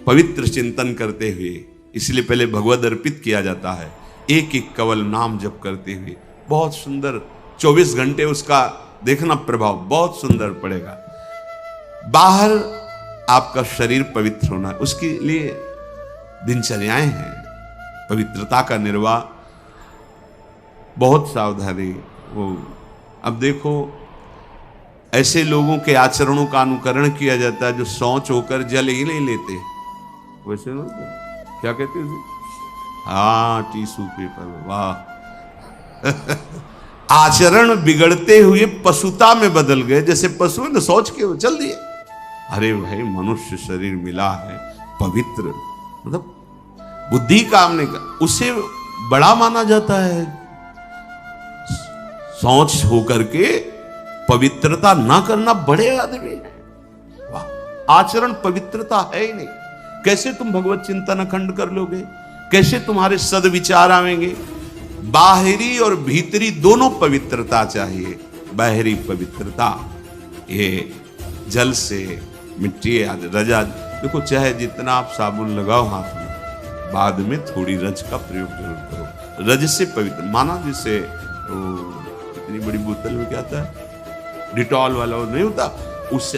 पवित्र चिंतन करते हुए, इसलिए पहले भगवद अर्पित किया जाता है, एक एक कवल नाम जप करते हुए। बहुत सुंदर 24 घंटे उसका देखना प्रभाव बहुत सुंदर पड़ेगा। बाहर आपका शरीर पवित्र होना, उसके लिए दिनचर्याएं हैं, पवित्रता का निर्वाह, बहुत सावधानी। वो अब देखो ऐसे लोगों के आचरणों का अनुकरण किया जाता है जो शौच होकर जल ही नहीं लेते, वैसे ना क्या कहते हैं, हाँ टिश्यू पेपर, वाह। आचरण बिगड़ते हुए पशुता में बदल गए, जैसे पशु ने सोच के चल दिए। अरे भाई, मनुष्य शरीर मिला है पवित्र, मतलब बुद्धि काम नहीं कर, उसे बड़ा माना जाता है। सोच होकर के पवित्रता ना करना बड़े आदमी है, वाह। आचरण पवित्रता है ही नहीं, कैसे तुम भगवत चिंतन अखंड कर लोगे? कैसे तुम्हारे सदविचार आवेंगे? बाहरी और भीतरी दोनों पवित्रता चाहिए। बाहरी पवित्रता ये जल से, मिट्टी आदि, रजा, देखो चाहे जितना आप साबुन लगाओ हाथ में, बाद में थोड़ी रज का प्रयोग जरूर करो। रज से पवित्र माना, जिससे इतनी बड़ी बोतल में क्या आता है, डिटॉल वाला वो नहीं होता, उससे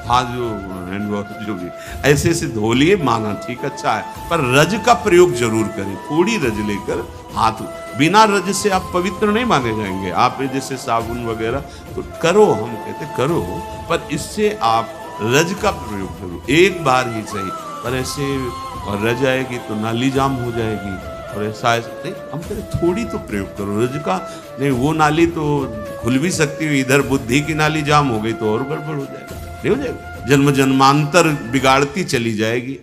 हाथ जो हैंड वॉश जो भी ऐसे ऐसे धो लिए, माना ठीक अच्छा है, पर रज का प्रयोग जरूर करें। थोड़ी रज लेकर हाथ, बिना रज से आप पवित्र नहीं माने जाएंगे। आप जैसे साबुन वगैरह तो करो, हम कहते करो, पर इससे आप रज का प्रयोग करो, एक बार ही सही। पर ऐसे रज आएगी तो नाली जाम हो जाएगी, और ऐसा नहीं, हम कहते थोड़ी तो प्रयोग करो रज का। नहीं, वो नाली तो खुल भी सकती है, इधर बुद्धि की नाली जाम हो गई तो और गड़बड़ हो जाएगा, नहीं हो जाएगा, जन्म जन्मांतर बिगाड़ती चली जाएगी।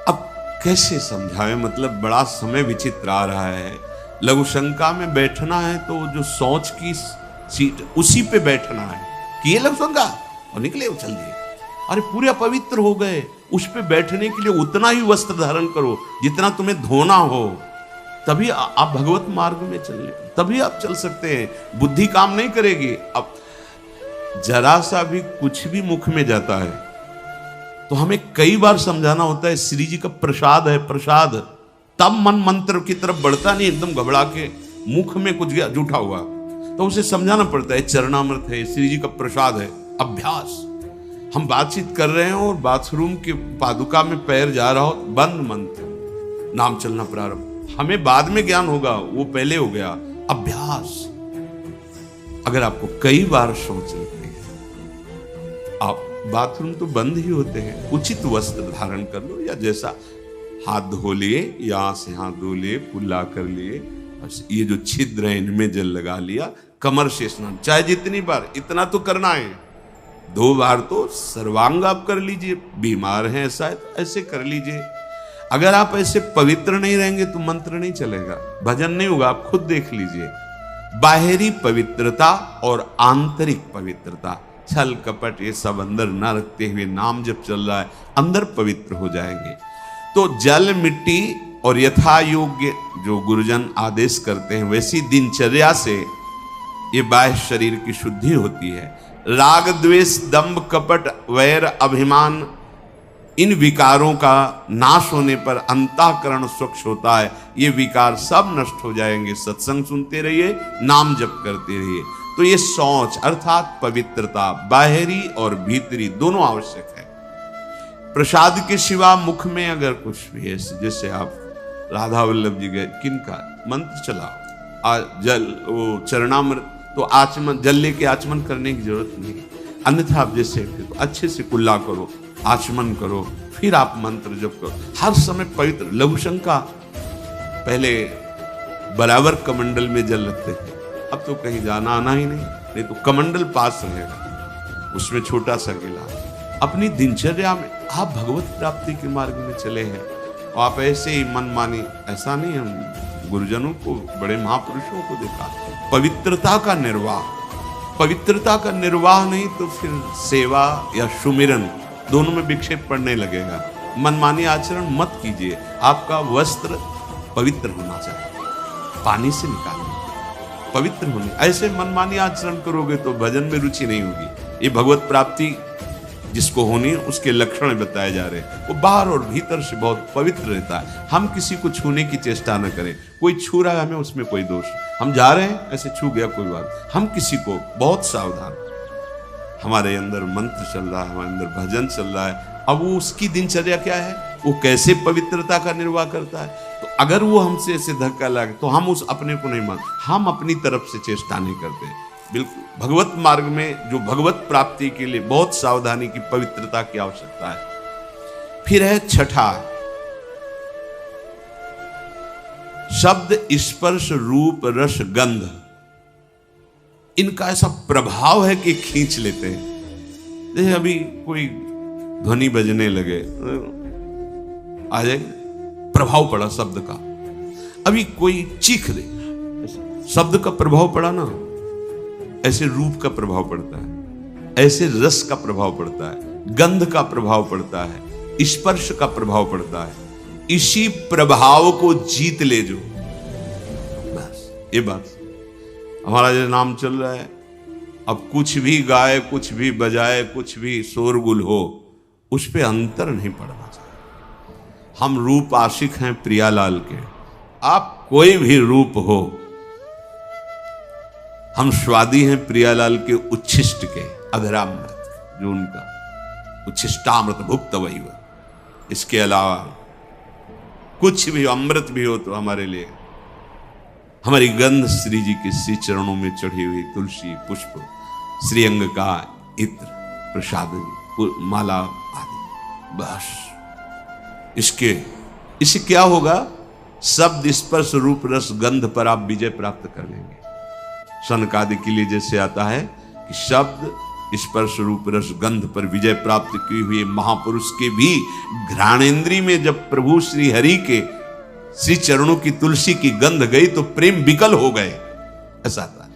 अब कैसे समझाएं, मतलब बड़ा समय विचित्र आ रहा है। लघु शंका में बैठना है तो जो सोच की सीट उसी पे बैठना है कि ये लघु शंका और निकले चल दिए। अरे पूरे अपवित्र हो गए, उस पे बैठने के लिए उतना ही वस्त्र धारण करो जितना तुम्हें धोना हो, तभी आप भगवत मार्ग में चले, तभी आप चल सकते हैं। बुद्धि काम नहीं करेगी। अब जरा सा भी कुछ भी मुख में जाता है तो हमें कई बार समझाना होता है, श्री जी का प्रसाद है, प्रसाद। तब मन मंत्र की तरफ बढ़ता नहीं, एकदम घबरा के मुख में कुछ गया जूठा हुआ तो उसे समझाना पड़ता है, चरणामृत है, श्री जी का प्रसाद है। अभ्यास। हम बातचीत कर रहे हैं और बाथरूम के पादुका में पैर जा रहा हो, बंद मंत्र, नाम चलना प्रारंभ। हमें बाद में ज्ञान होगा, वो पहले हो गया। अभ्यास। अगर आपको कई बार सोच लेते हैं, आप बाथरूम तो बंद ही होते हैं, उचित वस्त्र धारण कर लो, या जैसा हाथ धो लिए, यहां से हाथ धो लिए, कुल्ला कर लिए, ये जो छिद्र है इनमें जल लगा लिया, कमर से स्नान, चाहे जितनी बार, इतना तो करना है। 2 बार तो सर्वांग आप कर लीजिए, बीमार हैं ऐसा है तो ऐसे कर लीजिए। अगर आप ऐसे पवित्र नहीं रहेंगे तो मंत्र नहीं चलेगा, भजन नहीं होगा। आप खुद देख लीजिए, बाहरी पवित्रता और आंतरिक पवित्रता, छल कपट ये सब अंदर न रखते हुए नाम जब चल रहा है, अंदर पवित्र हो जाएंगे। तो जल मिट्टी और यथा योग्य जो गुरुजन आदेश करते हैं वैसी दिनचर्या से ये बाह्य शरीर की शुद्धि होती है। राग द्वेष दंभ कपट वैर अभिमान, इन विकारों का नाश होने पर अंतःकरण स्वच्छ होता है। ये विकार सब नष्ट हो जाएंगे। सत्संग सुनते रहिए, नाम जप करते रहिए। तो ये सोच अर्थात पवित्रता, बाहरी और भीतरी दोनों आवश्यक है। प्रसाद के सिवा मुख में अगर कुछ भी है, जैसे आप राधा वल्लभ जी गए, किनका मंत्र चलाओ, जल वो चरणामृत, तो आचमन, जल लेके आचमन करने की जरूरत नहीं। अन्यथा आप जैसे तो अच्छे से कुल्ला करो, आचमन करो, फिर आप मंत्र जप करो। हर समय पवित्र। लघु शंका पहले बराबर कमंडल में जल रखते थे, अब तो कहीं जाना आना ही नहीं तो कमंडल पास रहेगा, उसमें छोटा सा गिलास। अपनी दिनचर्या में आप भगवत प्राप्ति के मार्ग में चले हैं, और आप ऐसे ही मन मानी, ऐसा नहीं। हम गुरुजनों को, बड़े महापुरुषों को देखा, पवित्रता का निर्वाह, पवित्रता का निर्वाह नहीं तो फिर सेवा या सुमिरन दोनों में विक्षेप पड़ने लगेगा। मनमानी आचरण मत कीजिए। आपका वस्त्र पवित्र होना चाहिए, पानी से निकालना, पवित्र होने। ऐसे मनमानी आचरण करोगे तो भजन में रुचि नहीं होगी। ये भगवत प्राप्ति जिसको होनी है उसके लक्षण बताए जा रहे हैं। वो बाहर और भीतर से बहुत पवित्र रहता है। हम किसी को छूने की चेष्टा न करें। कोई छू रहा है हमें, उसमें कोई दोष, हम जा रहे हैं ऐसे छू गया कोई बात, हम किसी को बहुत सावधान। हमारे अंदर मंत्र चल रहा है, हमारे अंदर भजन चल रहा है। अब वो उसकी दिनचर्या क्या है, वो कैसे पवित्रता का निर्वाह करता है। तो अगर वो हमसे ऐसे धक्का लगे तो हम उस अपने को नहीं मान, हम अपनी तरफ से चेष्टा नहीं करते। बिल्कुल भगवत मार्ग में जो भगवत प्राप्ति के लिए बहुत सावधानी की, पवित्रता की आवश्यकता है। फिर है छठा, शब्द स्पर्श रूप रस गंध। इनका ऐसा प्रभाव है कि खींच लेते हैं। जैसे अभी कोई ध्वनि बजने लगे, आ जाए, प्रभाव पड़ा शब्द का। अभी कोई चीख दे, शब्द का प्रभाव पड़ा ना, ऐसे रूप का प्रभाव पड़ता है, ऐसे रस का प्रभाव पड़ता है, गंध का प्रभाव पड़ता है, स्पर्श का प्रभाव पड़ता है। इसी प्रभाव को जीत ले जो, बस ये बात। हमारा जो नाम चल रहा है, अब कुछ भी गाए, कुछ भी बजाए, कुछ भी शोरगुल हो, उस पे अंतर नहीं पड़ना चाहिए। हम रूप आशिक हैं प्रियालाल के, आप कोई भी रूप हो, हम स्वादी हैं प्रियालाल के उच्छिष्ट के, अधरामृत, जो उनका उच्छिष्टामृत भुक्त वही हुआ। इसके अलावा कुछ भी अमृत भी हो तो हमारे लिए, हमारी गंध श्री जी के श्री चरणों में चढ़ी हुई तुलसी पुष्प, श्रीअंग का इत्र, प्रसाद, माला आदि, बस। इससे क्या होगा, शब्द स्पर्श रूप रस गंध पर आप विजय प्राप्त कर लेंगे। सनकादि के लिए जैसे आता है कि शब्द स्पर्श रूप रस गंध पर विजय प्राप्त की हुई महापुरुष के भी घ्राणेन्द्री में जब प्रभु श्री हरि के श्री चरणों की तुलसी की गंध गई तो प्रेम विकल हो गए, ऐसा था।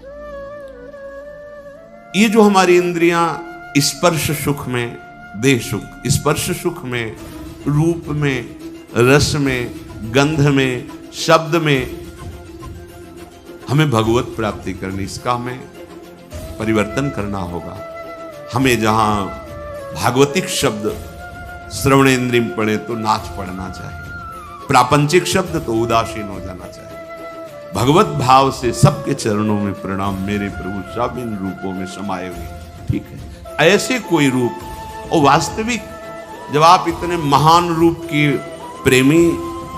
ये जो हमारी इंद्रियां स्पर्श सुख में, देह सुख, स्पर्श सुख में, रूप में, रस में, गंध में, शब्द में हमें भगवत प्राप्ति करनी, इसका हमें परिवर्तन करना होगा। हमें जहां भागवतिक शब्द श्रवणेन्द्रिय में पड़े तो नाच पड़ना चाहिए, प्रापंचिक शब्द तो उदासीन हो जाना चाहिए। भगवत भाव से सबके चरणों में प्रणाम, मेरे प्रभु सब इन रूपों में समाये हुए, ठीक है। ऐसे कोई रूप और वास्तविक, जब आप इतने महान रूप की प्रेमी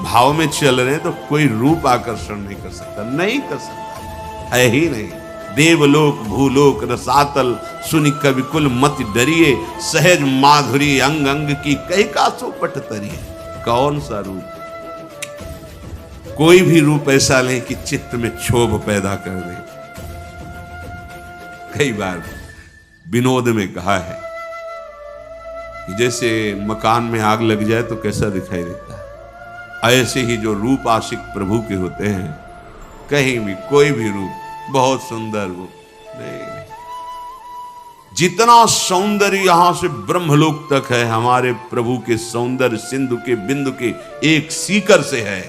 भाव में चल रहे हैं तो कोई रूप आकर्षण नहीं कर सकता, नहीं कर सकता, है ही नहीं। देवलोक भूलोक रसातल सुनि कवि कुल मति डरिए, सहज माधुरी अंग अंग की कई कासो पट तरिए। कौन सा रूप? कोई भी रूप ऐसा नहीं कि चित्त में क्षोभ पैदा कर दे। कई बार विनोद में कहा है कि जैसे मकान में आग लग जाए तो कैसा दिखाई देता है, ऐसे ही जो रूप आशिक प्रभु के होते हैं, कहीं भी कोई भी रूप बहुत सुंदर रूप नहीं, जितना सौंदर्य यहां से ब्रह्मलोक तक है हमारे प्रभु के सौंदर्य सिंधु के बिंदु के एक सीकर से है।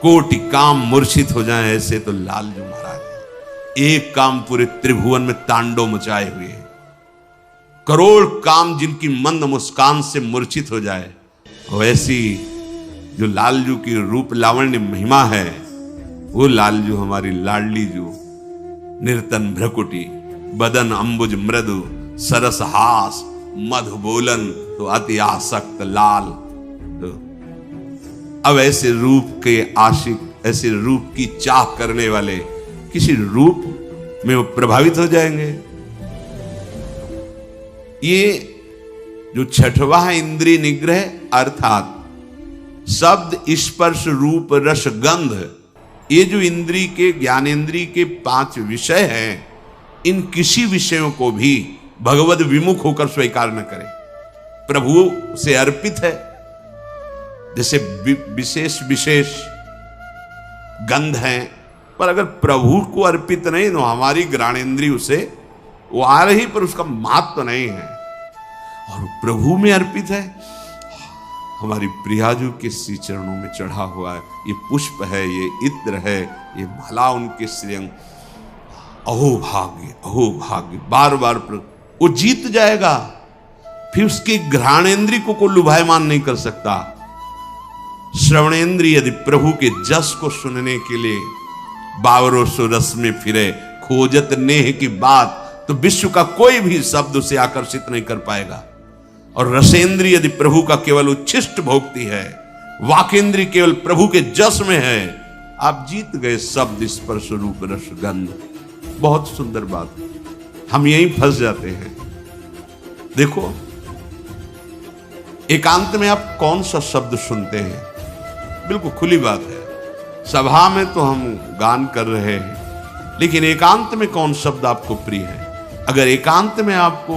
कोटि काम मूर्छित हो जाए ऐसे तो लालजू महाराज है। एक काम पूरे त्रिभुवन में तांडव मचाए हुए, करोड़ काम जिनकी मंद मुस्कान से मूर्छित हो जाए, वैसी जो लालजू की रूप लावण्य महिमा है, वो लालजू हमारी लाडली जू, निर्तन भ्रकुटी, बदन अंबुज मृदु, सरस हास, मधु बोलन तो अति आसक्त लाल। तो अब ऐसे रूप के आशिक, ऐसे रूप की चाह करने वाले किसी रूप में वो प्रभावित हो जाएंगे। ये जो छठवां इंद्रिय निग्रह अर्थात शब्द स्पर्श रूप रस गंध, ये जो इंद्रिय के ज्ञानेन्द्रिय के 5 विषय हैं, इन किसी विषयों को भी भगवद विमुख होकर स्वीकार न करें। प्रभु से अर्पित है, जैसे विशेष विशेष गंध हैं, पर अगर प्रभु को अर्पित नहीं तो हमारी ज्ञानेन्द्रिय उसे वो आ रही पर उसका महत्व नहीं है। और प्रभु में अर्पित है, हमारी प्रियाजू के श्री चरणों में चढ़ा हुआ है, ये पुष्प है, ये इत्र है, ये माला उनके श्रीअंग। अहो भाग्य, बार बार वो जीत जाएगा, फिर उसके घ्राणेन्द्रिय को लुभायमान नहीं कर सकता। श्रवणेन्द्रिय यदि प्रभु के जस को सुनने के लिए बावरों सो रस में फिरे, खोजत नेह की बात, तो विश्व का कोई भी शब्द उसे आकर्षित नहीं कर पाएगा। और रसेंद्रिय यदि प्रभु का केवल उच्छिष्ट भोगती है, वाकेंद्रिय केवल प्रभु के जस में है, आप जीत गए शब्द स्पर्श रूप रस गंध। बहुत सुंदर बात, हम यहीं फंस जाते हैं। देखो, एकांत में आप कौन सा शब्द सुनते हैं? बिल्कुल खुली बात है, सभा में तो हम गान कर रहे हैं, लेकिन एकांत में कौन शब्द आपको प्रिय है? अगर एकांत में आपको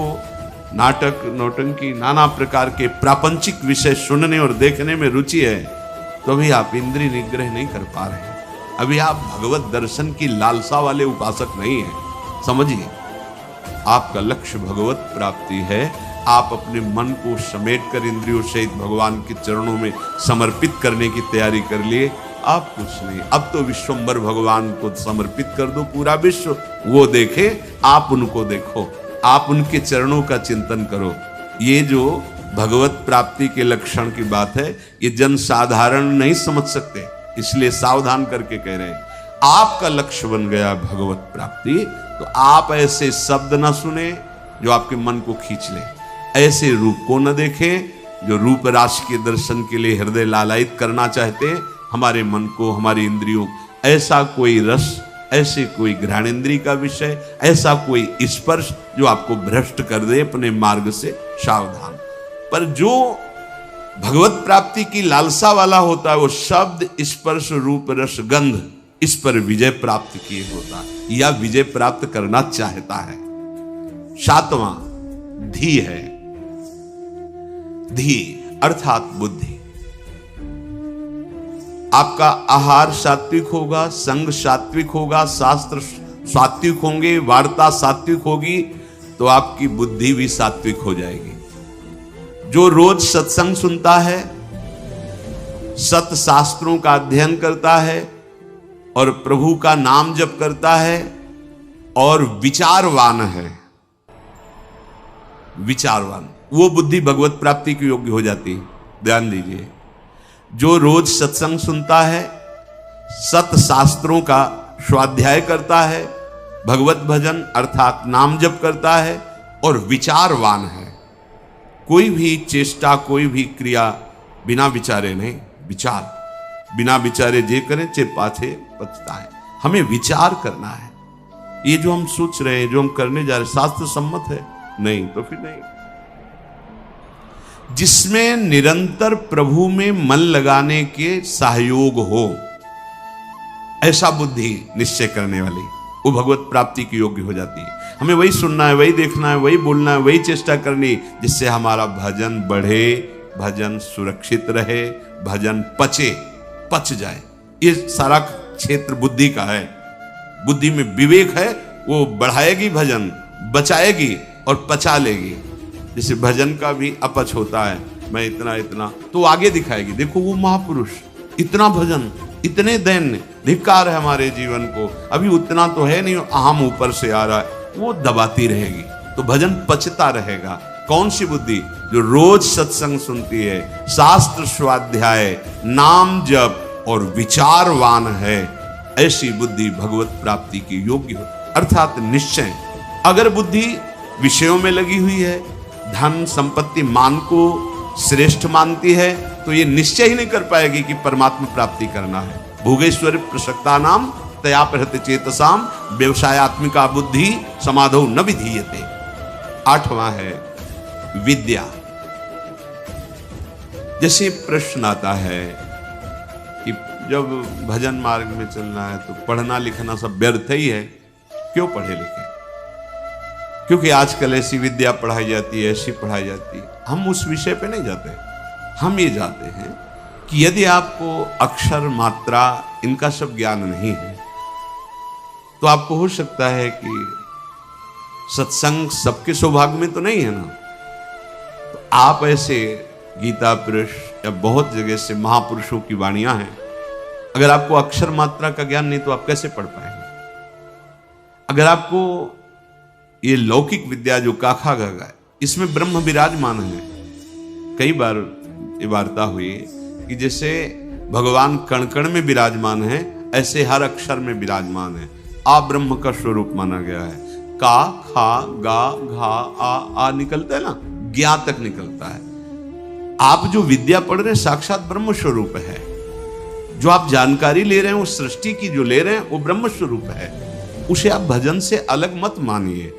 नाटक, नौटंकी, नाना प्रकार के प्रापंचिक विषय सुनने और देखने में रुचि है, तो अभी आप इंद्रिय निग्रह नहीं कर पा रहे हैं, अभी आप भगवत दर्शन की लालसा वाले उपासक नहीं हैं। समझिए, आपका लक्ष्य भगवत प्राप्ति है। आप अपने मन को समेट कर इंद्रियों सहित भगवान के चरणों में समर्पित करने की तैयारी कर लिए। आप कुछ नहीं, अब तो विश्वम्बर भगवान को समर्पित कर दो, पूरा विश्व वो देखे, आप उनको देखो, आप उनके चरणों का चिंतन करो। ये जो भगवत प्राप्ति के लक्षण की बात है, ये जन साधारण नहीं समझ सकते, इसलिए सावधान करके कह रहे हैं। आपका लक्ष्य बन गया भगवत प्राप्ति, तो आप ऐसे शब्द ना सुने जो आपके मन को खींच ले, ऐसे रूप को न देखें जो रूप राशि के दर्शन के लिए हृदय लालायित करना चाहते हैं हमारे मन को, हमारी इंद्रियों। ऐसा कोई रस, ऐसे कोई घ्राणेन्द्रिय का विषय, ऐसा कोई स्पर्श जो आपको भ्रष्ट कर दे अपने मार्ग से, सावधान। पर जो भगवत प्राप्ति की लालसा वाला होता है, वो शब्द स्पर्श रूप रस गंध, इस पर विजय प्राप्त किए होता है या विजय प्राप्त करना चाहता है। सातवां धी है। धी अर्थात बुद्धि। आपका आहार सात्विक होगा, संग सात्विक होगा, शास्त्र सात्विक होंगे, वार्ता सात्विक होगी, तो आपकी बुद्धि भी सात्विक हो जाएगी। जो रोज सत्संग सुनता है, सत शास्त्रों का अध्ययन करता है और प्रभु का नाम जप करता है और विचारवान है, विचारवान, वो बुद्धि भगवत प्राप्ति की योग्य हो जाती है। ध्यान दीजिए, जो रोज सत्संग सुनता है, सत शास्त्रों का स्वाध्याय करता है, भगवत भजन अर्थात नाम जप करता है और विचारवान है, कोई भी चेष्टा, कोई भी क्रिया बिना विचारे नहीं, विचार बिना विचारे जे करें चे पाछे पछता है। हमें विचार करना है, ये जो हम सोच रहे हैं, जो हम करने जा रहे हैं, शास्त्र सम्मत है? नहीं, तो फिर नहीं। जिसमें निरंतर प्रभु में मन लगाने के सहयोग हो, ऐसा बुद्धि निश्चय करने वाली, वो भगवत प्राप्ति की योग्य हो जाती है। हमें वही सुनना है, वही देखना है, वही बोलना है, वही चेष्टा करनी, जिससे हमारा भजन बढ़े, भजन सुरक्षित रहे, भजन पच जाए। ये सारा क्षेत्र बुद्धि का है। बुद्धि में विवेक है, वो बढ़ाएगी भजन, बचाएगी और पचा लेगी। जैसे भजन का भी अपच होता है, मैं इतना इतना, तो आगे दिखाएगी, देखो वो महापुरुष इतना भजन, इतने दैन्य, धिक्कार है हमारे जीवन को, अभी उतना तो है नहीं, अहम ऊपर से आ रहा है, वो दबाती रहेगी, तो भजन पचता रहेगा। कौन सी बुद्धि? जो रोज सत्संग सुनती है, शास्त्र स्वाध्याय, नाम जप और विचारवान है, ऐसी बुद्धि भगवत प्राप्ति की योग्य हो, अर्थात निश्चय। अगर बुद्धि विषयों में लगी हुई है, धन संपत्ति मान को श्रेष्ठ मानती है, तो ये निश्चय ही नहीं कर पाएगी कि परमात्मा प्राप्ति करना है। भोगेश्वर प्रसक्ता नाम तया प्रहृत चेतसाम व्यवसायत्मिका बुद्धि समाधौ न विधीयते। आठवां है विद्या। जैसे प्रश्न आता है कि जब भजन मार्ग में चलना है तो पढ़ना लिखना सब व्यर्थ ही है, क्यों पढ़े लिखे? क्योंकि आजकल ऐसी विद्या पढ़ाई जाती है, ऐसी पढ़ाई जाती है। हम उस विषय पे नहीं जाते, हम ये जाते हैं कि यदि आपको अक्षर मात्रा इनका सब ज्ञान नहीं है, तो आपको हो सकता है कि सत्संग सबके सौभाग्य में तो नहीं है ना, तो आप ऐसे गीता पुरुष या बहुत जगह से महापुरुषों की वाणियां हैं, अगर आपको अक्षर मात्रा का ज्ञान नहीं तो आप कैसे पढ़ पाएंगे? अगर आपको ये लौकिक विद्या जो काखा गगा है, इसमें ब्रह्म विराजमान है। कई बार ये वार्ता हुई कि जैसे भगवान कण कण में विराजमान है, ऐसे हर अक्षर में विराजमान है। आ ब्रह्म का स्वरूप माना गया है। का, खा, गा, घा, आ निकलता है ना, ज्ञा तक निकलता है। आप जो विद्या पढ़ रहे हैं साक्षात ब्रह्म स्वरूप है। जो आप जानकारी ले रहे हैं, वो सृष्टि की जो ले रहे हैं, वो ब्रह्म स्वरूप है। उसे आप भजन से अलग मत मानिए,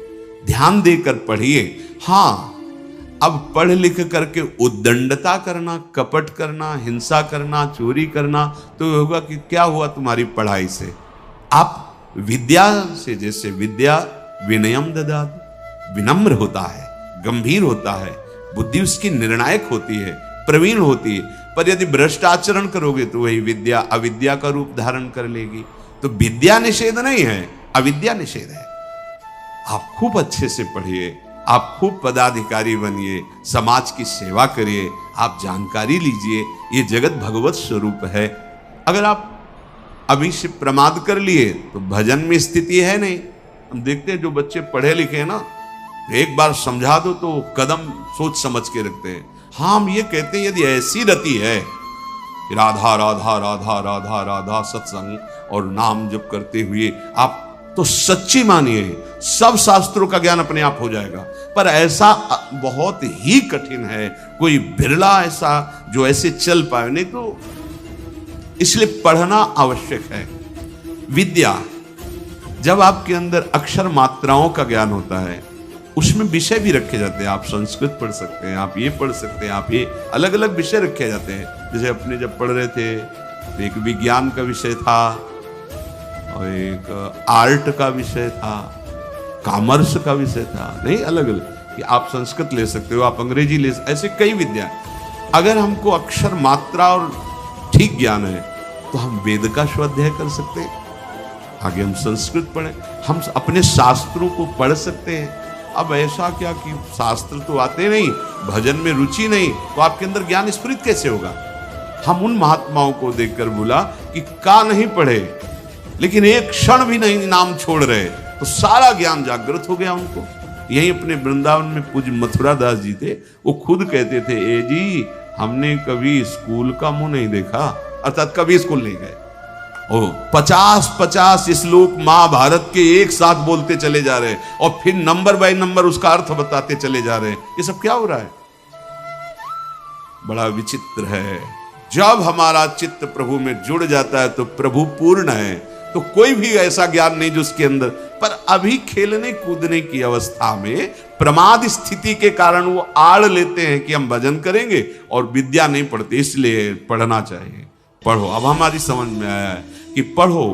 ध्यान देकर पढ़िए। हाँ, अब पढ़ लिख करके उद्दंडता करना, कपट करना, हिंसा करना, चोरी करना, तो होगा कि क्या हुआ तुम्हारी पढ़ाई से? आप विद्या से, जैसे विद्या विनयम ददाति, विनम्र होता है, गंभीर होता है, बुद्धि उसकी निर्णायक होती है, प्रवीण होती है। पर यदि भ्रष्ट आचरण करोगे तो वही विद्या अविद्या का रूप धारण कर लेगी। तो विद्या निषेध नहीं है, अविद्या निषेध है। आप खूब अच्छे से पढ़िए, आप खूब पदाधिकारी बनिए, समाज की सेवा करिए, आप जानकारी लीजिए, ये जगत भगवत स्वरूप है। अगर आप अभी से प्रमाद कर लिए तो भजन में स्थिति है नहीं। हम देखते हैं जो बच्चे पढ़े लिखे हैं ना, एक बार समझा दो तो कदम सोच समझ के रखते हैं। हाँ, हम ये कहते हैं यदि ऐसी रति है कि राधा राधा राधा राधा राधा सत्संग और नाम जप करते हुए आप, तो सच्ची मानिए सब शास्त्रों का ज्ञान अपने आप हो जाएगा। पर ऐसा बहुत ही कठिन है, कोई बिरला ऐसा जो ऐसे चल पाए, नहीं तो इसलिए पढ़ना आवश्यक है। विद्या, जब आपके अंदर अक्षर मात्राओं का ज्ञान होता है, उसमें विषय भी रखे जाते हैं। आप संस्कृत पढ़ सकते हैं, आप ये पढ़ सकते हैं, आप ये अलग अलग विषय रखे जाते हैं। जैसे अपने जब पढ़ रहे थे तो एक विज्ञान का विषय था और एक आर्ट का विषय था, कॉमर्स का विषय था, नहीं, अलग अलग कि आप संस्कृत ले सकते हो, आप अंग्रेजी ले सकते, ऐसे कई विद्या। अगर हमको अक्षर मात्रा और ठीक ज्ञान है तो हम वेद का स्वाध्याय कर सकते हैं, आगे हम संस्कृत पढ़ें, हम अपने शास्त्रों को पढ़ सकते हैं। अब ऐसा क्या कि शास्त्र तो आते नहीं, भजन में रुचि नहीं, तो आपके अंदर ज्ञान स्फुरित कैसे होगा? हम उन महात्माओं को देखकर बोला कि का नहीं पढ़े लेकिन एक क्षण भी नहीं नाम छोड़ रहे, तो सारा ज्ञान जागृत हो गया उनको। यही अपने वृंदावन में पूज्य मथुरा दास जी थे, वो खुद कहते थे, ए जी हमने कभी स्कूल का मुंह नहीं देखा, अर्थात कभी स्कूल नहीं गए। ओ 50-50 श्लोक महाभारत के एक साथ बोलते चले जा रहे हैं और फिर नंबर बाय नंबर उसका अर्थ बताते चले जा रहे हैं। ये सब क्या हो रहा है? बड़ा विचित्र है। जब हमारा चित्त प्रभु में जुड़ जाता है तो प्रभु पूर्ण है, तो कोई भी ऐसा ज्ञान नहीं जो उसके अंदर, पर अभी खेलने कूदने की अवस्था में प्रमाद स्थिति के कारण वो आड़ लेते हैं कि हम भजन करेंगे और विद्या नहीं पढ़ते, इसलिए पढ़ना चाहिए। पढ़ो, अब हमारी समझ में आया है कि पढ़ो,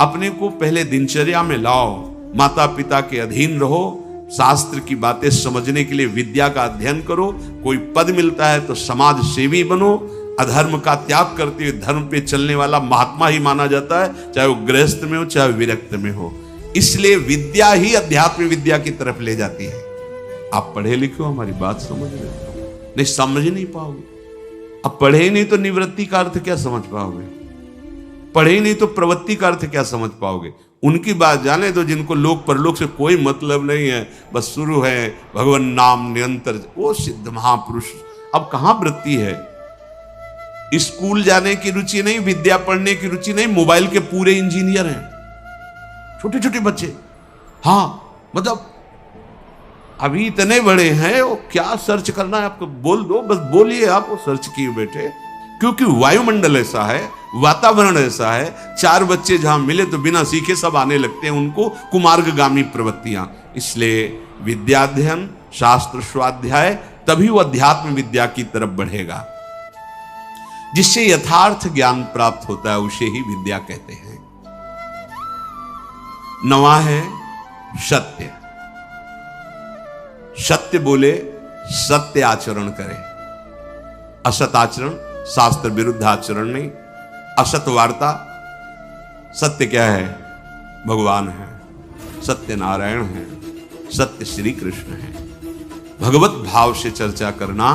अपने को पहले दिनचर्या में लाओ, माता पिता के अधीन रहो, शास्त्र की बातें समझने के लिए विद्या का अध्ययन करो, कोई पद मिलता है तो समाज सेवी बनो, अधर्म का त्याग करते हुए धर्म पे चलने वाला महात्मा ही माना जाता है, चाहे वो गृहस्थ में हो चाहे विरक्त में हो। इसलिए विद्या ही अध्यात्म विद्या की तरफ ले जाती है। आप पढ़े लिखे हो, हमारी बात समझ रहे हो, नहीं समझ नहीं पाओगे। अब पढ़े ही नहीं तो निवृत्ति का अर्थ क्या समझ पाओगे? पढ़े ही नहीं तो प्रवृत्ति का अर्थ क्या समझ पाओगे? उनकी बात जाने दो जिनको लोक परलोक से कोई मतलब नहीं है, बस शुरू है भगवान नाम निरंतर, वो सिद्ध महापुरुष। अब कहां वृत्ति है? स्कूल जाने की रुचि नहीं, विद्या पढ़ने की रुचि नहीं, मोबाइल के पूरे इंजीनियर हैं छोटे छोटे बच्चे। हाँ, मतलब अभी इतने बड़े हैं, वो क्या सर्च करना है आपको बोल दो, बस बोलिए, आप वो सर्च किए बैठे। क्योंकि वायुमंडल ऐसा है, वातावरण ऐसा है, 4 बच्चे जहां मिले तो बिना सीखे सब आने लगते हैं, उनको कुमार्गगामी प्रवृत्तियां। इसलिए विद्याध्ययन, शास्त्र स्वाध्याय, तभी वो अध्यात्म विद्या की तरफ बढ़ेगा। जिससे यथार्थ ज्ञान प्राप्त होता है उसे ही विद्या कहते हैं। नवा है सत्य। सत्य बोले, सत्य आचरण करे। असत आचरण, शास्त्र विरुद्ध आचरण नहीं। असत वार्ता। सत्य क्या है? भगवान है, सत्य नारायण है, सत्य श्री कृष्ण है। भगवत भाव से चर्चा करना,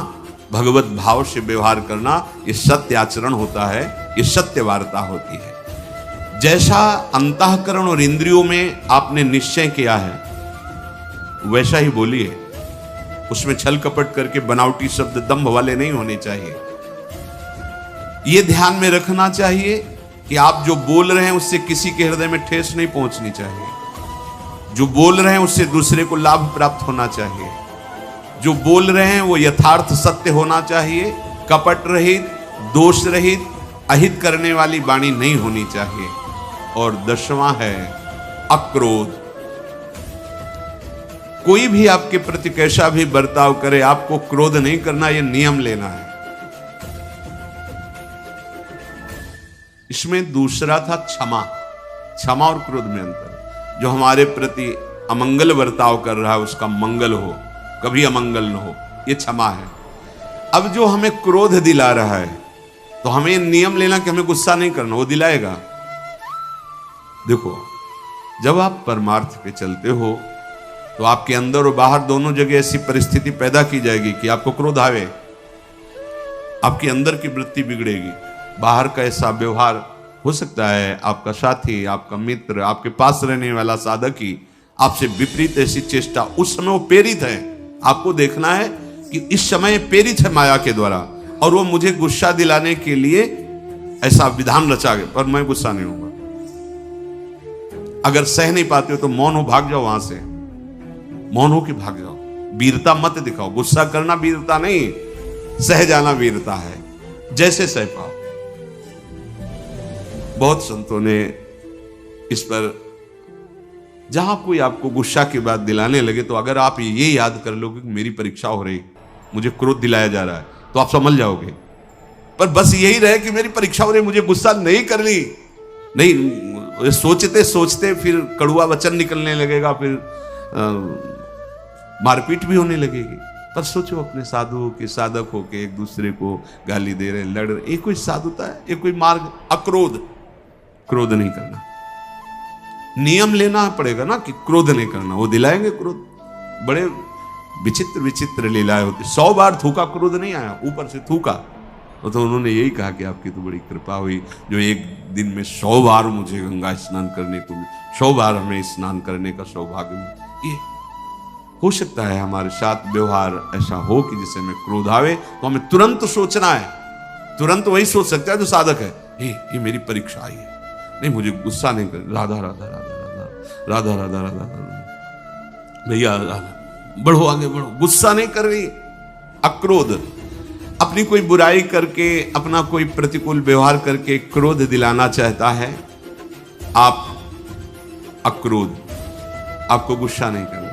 भगवत भाव से व्यवहार करना, ये सत्य आचरण होता है, ये सत्य वार्ता होती है। जैसा अंतःकरण और इंद्रियों में आपने निश्चय किया है वैसा ही बोलिए। उसमें छल कपट करके बनावटी शब्द दंभ वाले नहीं होने चाहिए। यह ध्यान में रखना चाहिए कि आप जो बोल रहे हैं उससे किसी के हृदय में ठेस नहीं पहुंचनी चाहिए। जो बोल रहे हैं उससे दूसरे को लाभ प्राप्त होना चाहिए। जो बोल रहे हैं वो यथार्थ सत्य होना चाहिए, कपट रहित, दोष रहित, अहित करने वाली वाणी नहीं होनी चाहिए। और 10वां है अक्रोध। कोई भी आपके प्रति कैसा भी बर्ताव करे, आपको क्रोध नहीं करना, यह नियम लेना है। इसमें दूसरा था क्षमा। क्षमा और क्रोध में अंतर। जो हमारे प्रति अमंगल बर्ताव कर रहा है उसका मंगल हो, कभी अमंगल न हो, यह क्षमा है। अब जो हमें क्रोध दिला रहा है तो हमें नियम लेना कि हमें गुस्सा नहीं करना, वो दिलाएगा। देखो, जब आप परमार्थ पे चलते हो तो आपके अंदर और बाहर दोनों जगह ऐसी परिस्थिति पैदा की जाएगी कि आपको क्रोध आवे, आपके अंदर की वृत्ति बिगड़ेगी। बाहर का ऐसा व्यवहार हो सकता है, आपका साथी, आपका मित्र, आपके पास रहने वाला साधक ही आपसे विपरीत ऐसी चेष्टा, उस समय वो प्रेरित है। आपको देखना है कि इस समय प्रेरित है माया के द्वारा और वो मुझे गुस्सा दिलाने के लिए ऐसा विधान रचा गया, पर मैं गुस्सा नहीं होऊंगा। अगर सह नहीं पाते हो तो मौन हो, भाग जाओ वहां से, मौन हो के भाग जाओ। वीरता मत दिखाओ। गुस्सा करना वीरता नहीं, सह जाना वीरता है। जैसे सह पाओ। बहुत संतों ने इस पर, जहां कोई आपको गुस्सा की बात दिलाने लगे तो अगर आप ये याद कर लोगे कि मेरी परीक्षा हो रही, मुझे क्रोध दिलाया जा रहा है, तो आप समझ जाओगे। पर बस यही रहे कि मेरी परीक्षा हो रही, मुझे गुस्सा नहीं करनी, नहीं सोचते सोचते फिर कड़ुआ वचन निकलने लगेगा, फिर मारपीट भी होने लगेगी। पर सोचो अपने साधुओं के साधक होके एक दूसरे को गाली दे रहे, लड़ रहे, ये कोई साधुता है? ये कोई मार्ग? अक्रोध, क्रोध नहीं करना। नियम लेना पड़ेगा ना कि क्रोध नहीं करना, वो दिलाएंगे क्रोध। बड़े विचित्र विचित्र लीलाएं होती। 100 बार थूका, क्रोध नहीं आया, ऊपर से थूका। तो उन्होंने यही कहा कि आपकी तो बड़ी कृपा हुई जो एक दिन में 100 बार मुझे गंगा स्नान करने को, 100 बार हमें स्नान करने का सौभाग्य मिला। ये हो सकता है हमारे साथ व्यवहार ऐसा हो कि जिसे हमें क्रोध आवे तो हमें तुरंत सोचना है, तुरंत वही सोच सकता है जो साधक है, ये मेरी परीक्षा आई है, नहीं मुझे गुस्सा नहीं कर, राधा राधा राधा राधा राधा राधा राधा, भैया बढ़ो आगे बढ़ो, गुस्सा नहीं कर रही। अक्रोध, अपनी कोई बुराई करके, अपना कोई प्रतिकूल व्यवहार करके क्रोध दिलाना चाहता है। आप अक्रोध, आपको गुस्सा नहीं करना।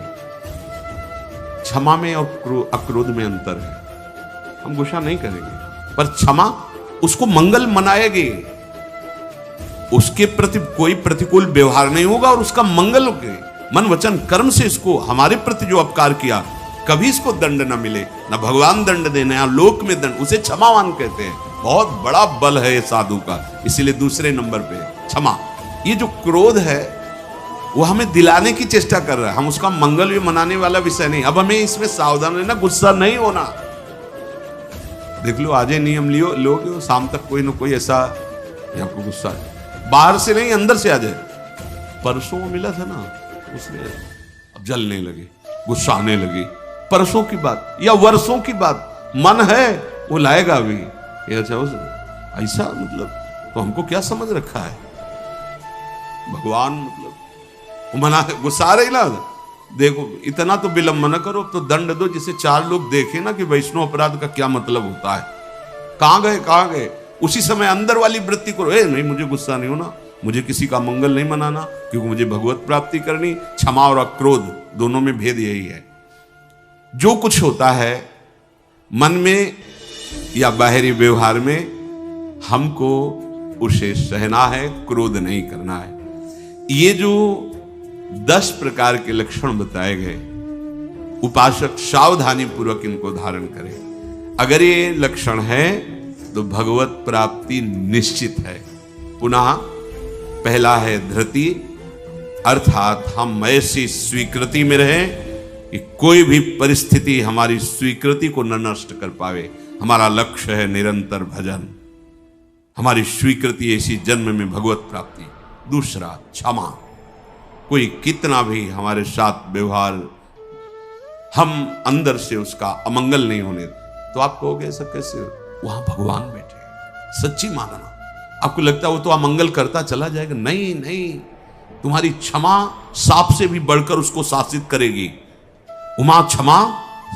क्षमा में और अक्रोध में अंतर है। हम गुस्सा नहीं करेंगे पर क्षमा उसको मंगल मनाएगी, उसके प्रति कोई प्रतिकूल व्यवहार नहीं होगा और उसका मंगल होगा। मन वचन कर्म से इसको हमारे प्रति जो अपकार किया कभी इसको दंड न मिले, न भगवान दंड देने या लोक में दंड, उसे क्षमावान कहते हैं। बहुत बड़ा बल है ये साधु का, इसीलिए दूसरे नंबर पे क्षमा। ये जो क्रोध है वो हमें दिलाने की चेष्टा कर रहा है, हम उसका मंगल भी मनाने वाला विषय नहीं। अब हमें इसमें सावधान रहना, गुस्सा नहीं होना। देख लो आज नियम लियो लोगे, शाम तक कोई ना कोई ऐसा आपको गुस्सा है, बाहर से नहीं अंदर से आ जाए। परसों मिला था ना, उसने अब जलने लगे, गुस्सा आने लगी। परसों की बात या वर्षों की बात, मन है वो लाएगा अभी। अच्छा ऐसा मतलब तो हमको क्या समझ रखा है भगवान, मतलब मना गुस्सा रही ना, देखो इतना तो विलंब न करो, तो दंड दो जिसे 4 लोग देखे ना कि वैष्णव अपराध का क्या मतलब होता है। कहां गए? उसी समय अंदर वाली वृत्ति करो, नहीं मुझे गुस्सा नहीं होना, मुझे किसी का मंगल नहीं मनाना, क्योंकि मुझे भगवत प्राप्ति करनी। क्षमा और अक्रोध दोनों में भेद यही है। जो कुछ होता है मन में या बाहरी व्यवहार में, हमको उसे सहना है, क्रोध नहीं करना है। ये जो 10 प्रकार के लक्षण बताए गए, उपासक सावधानी पूर्वक इनको धारण करे। अगर ये लक्षण है तो भगवत प्राप्ति निश्चित है। पुनः पहला है धृति, अर्थात हम ऐसी स्वीकृति में रहें कि कोई भी परिस्थिति हमारी स्वीकृति को न नष्ट कर पावे। हमारा लक्ष्य है निरंतर भजन, हमारी स्वीकृति ऐसी जन्म में भगवत प्राप्ति। दूसरा क्षमा, कोई कितना भी हमारे साथ व्यवहार, हम अंदर से उसका अमंगल नहीं होने, तो आप कहोगे ऐसा कैसे? वहां भगवान बैठे, सच्ची मानना। आपको लगता है वो तो अमंगल करता चला जाएगा, नहीं, तुम्हारी क्षमा सांप से भी बढ़कर उसको शासित करेगी। उमा क्षमा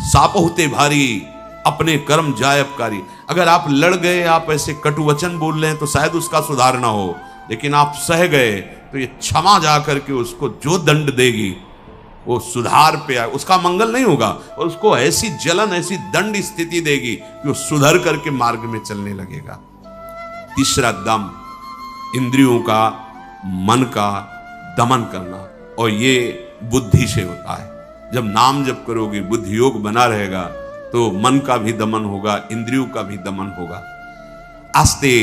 साप होते भारी, अपने कर्म जाय अपकारी। अगर आप लड़ गए, आप ऐसे कटु वचन बोल रहे हैं तो शायद उसका सुधार ना हो, लेकिन आप सह गए तो ये क्षमा जा करके उसको जो दंड देगी वो सुधार पे आए, उसका मंगल नहीं होगा और उसको ऐसी जलन, ऐसी दंड स्थिति देगी कि वो सुधर करके मार्ग में चलने लगेगा। तीसरा दम, इंद्रियों का, मन का दमन करना, और ये बुद्धि से होता है। जब नाम जप करोगे, बुद्धि योग बना रहेगा, तो मन का भी दमन होगा, इंद्रियों का भी दमन होगा। आस्ते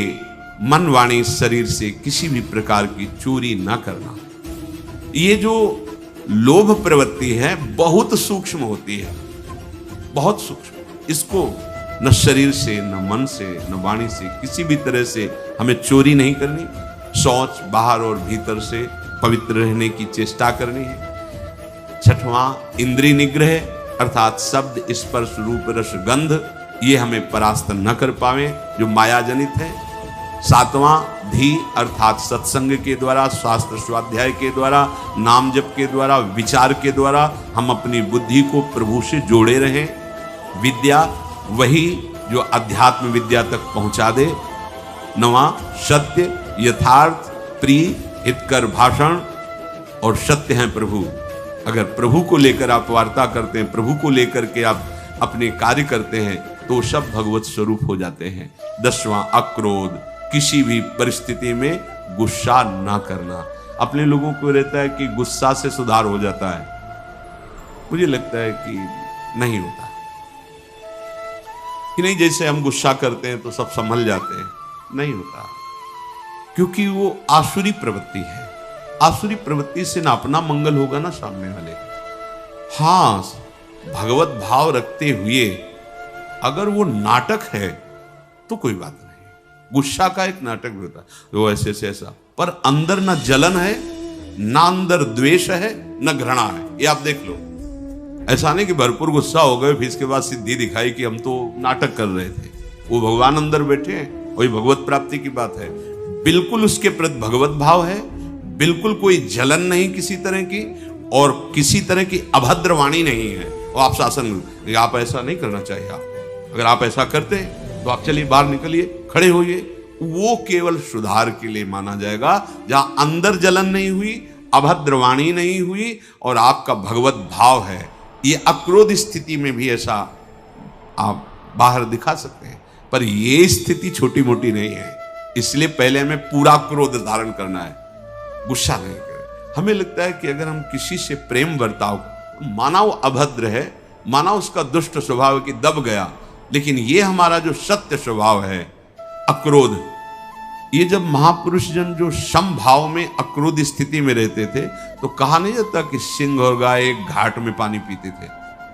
मन वाणी शरीर से किसी भी प्रकार की चोरी ना करना। ये जो लोभ प्रवृत्ति है बहुत सूक्ष्म होती है, बहुत सूक्ष्म। इसको न शरीर से, न मन से, न वाणी से, किसी भी तरह से हमें चोरी नहीं करनी। शौच बाहर और भीतर से पवित्र रहने की चेष्टा करनी है। छठवां इंद्रिय निग्रह, अर्थात शब्द, स्पर्श, रूप, रस, गंध, ये हमें परास्त न कर पावे जो माया जनित है। सातवां धी, अर्थात सत्संग के द्वारा, शास्त्र स्वाध्याय के द्वारा, नाम जप के द्वारा, विचार के द्वारा हम अपनी बुद्धि को प्रभु से जोड़े रहें। विद्या, वही जो अध्यात्म विद्या तक पहुंचा दे। नवा सत्य, यथार्थ, प्रिय, हितकर भाषण, और सत्य हैं प्रभु। अगर प्रभु को लेकर आप वार्ता करते हैं, प्रभु को लेकर के आप अपने कार्य करते हैं, तो सब भगवत स्वरूप हो जाते हैं। 10वां अक्रोध, किसी भी परिस्थिति में गुस्सा ना करना। अपने लोगों को रहता है कि गुस्सा से सुधार हो जाता है, मुझे लगता है कि नहीं होता। कि नहीं, जैसे हम गुस्सा करते हैं तो सब संभल जाते हैं, नहीं होता, क्योंकि वो आसुरी प्रवृत्ति है। आसुरी प्रवृत्ति से ना अपना मंगल होगा ना सामने वाले। हां, भगवत भाव रखते हुए अगर वो नाटक है तो कोई बात नहीं। गुस्सा का एक नाटक भी होता है, वो ऐसे से ऐसा, पर अंदर ना जलन है, ना अंदर द्वेष है, ना घृणा है। ये आप देख लो। ऐसा नहीं कि भरपूर गुस्सा हो गए फिर इसके बाद सिद्धि दिखाई कि हम तो नाटक कर रहे थे। वो भगवान अंदर बैठे हैं, वही भगवत प्राप्ति की बात है। बिल्कुल उसके प्रति भगवत भाव है, बिल्कुल कोई जलन नहीं किसी तरह की, और किसी तरह की अभद्र वाणी नहीं है। और आप शासन, आप ऐसा नहीं करना चाहिए, आप अगर आप ऐसा करते तो आप चलिए बाहर निकलिए, खड़े होइए। वो केवल सुधार के लिए माना जाएगा, जहां अंदर जलन नहीं हुई, अभद्र वाणी नहीं हुई और आपका भगवत भाव है। ये अक्रोध स्थिति में भी ऐसा आप बाहर दिखा सकते हैं, पर ये स्थिति छोटी मोटी नहीं है। इसलिए पहले हमें पूरा क्रोध धारण करना है, गुस्सा नहीं करें। हमें लगता है कि अगर हम किसी से प्रेम बर्ताव, माना वो अभद्र है, माना उसका दुष्ट स्वभाव है कि दब गया, लेकिन ये हमारा जो सत्य स्वभाव है अक्रोध, ये जब महापुरुष जन जो समभाव में अक्रोध स्थिति में रहते थे तो कहा नहीं जाता कि सिंह और गाय एक घाट में पानी पीते थे।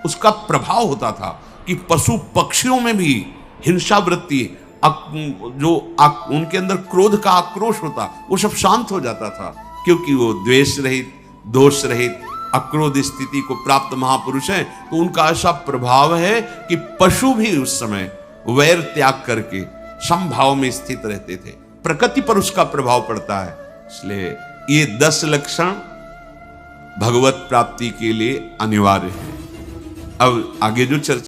उसका प्रभाव होता था कि पशु पक्षियों में भी हिंसा वृत्ति, उनके अंदर क्रोध का आक्रोश होता, वो सब शांत हो जाता था, क्योंकि वो द्वेष रहित, दोष रहित अक्रोध स्थिति को प्राप्त महापुरुष हैं। तो उनका ऐसा प्रभाव है कि पशु भी उस समय वैर त्याग करके समभाव में स्थित रहते थे। प्रकृति पर उसका प्रभाव पड़ता है। इसलिए ये 10 लक्षण भगवत प्राप्ति के लिए अनिवार्य है। अब आगे जो चर्चा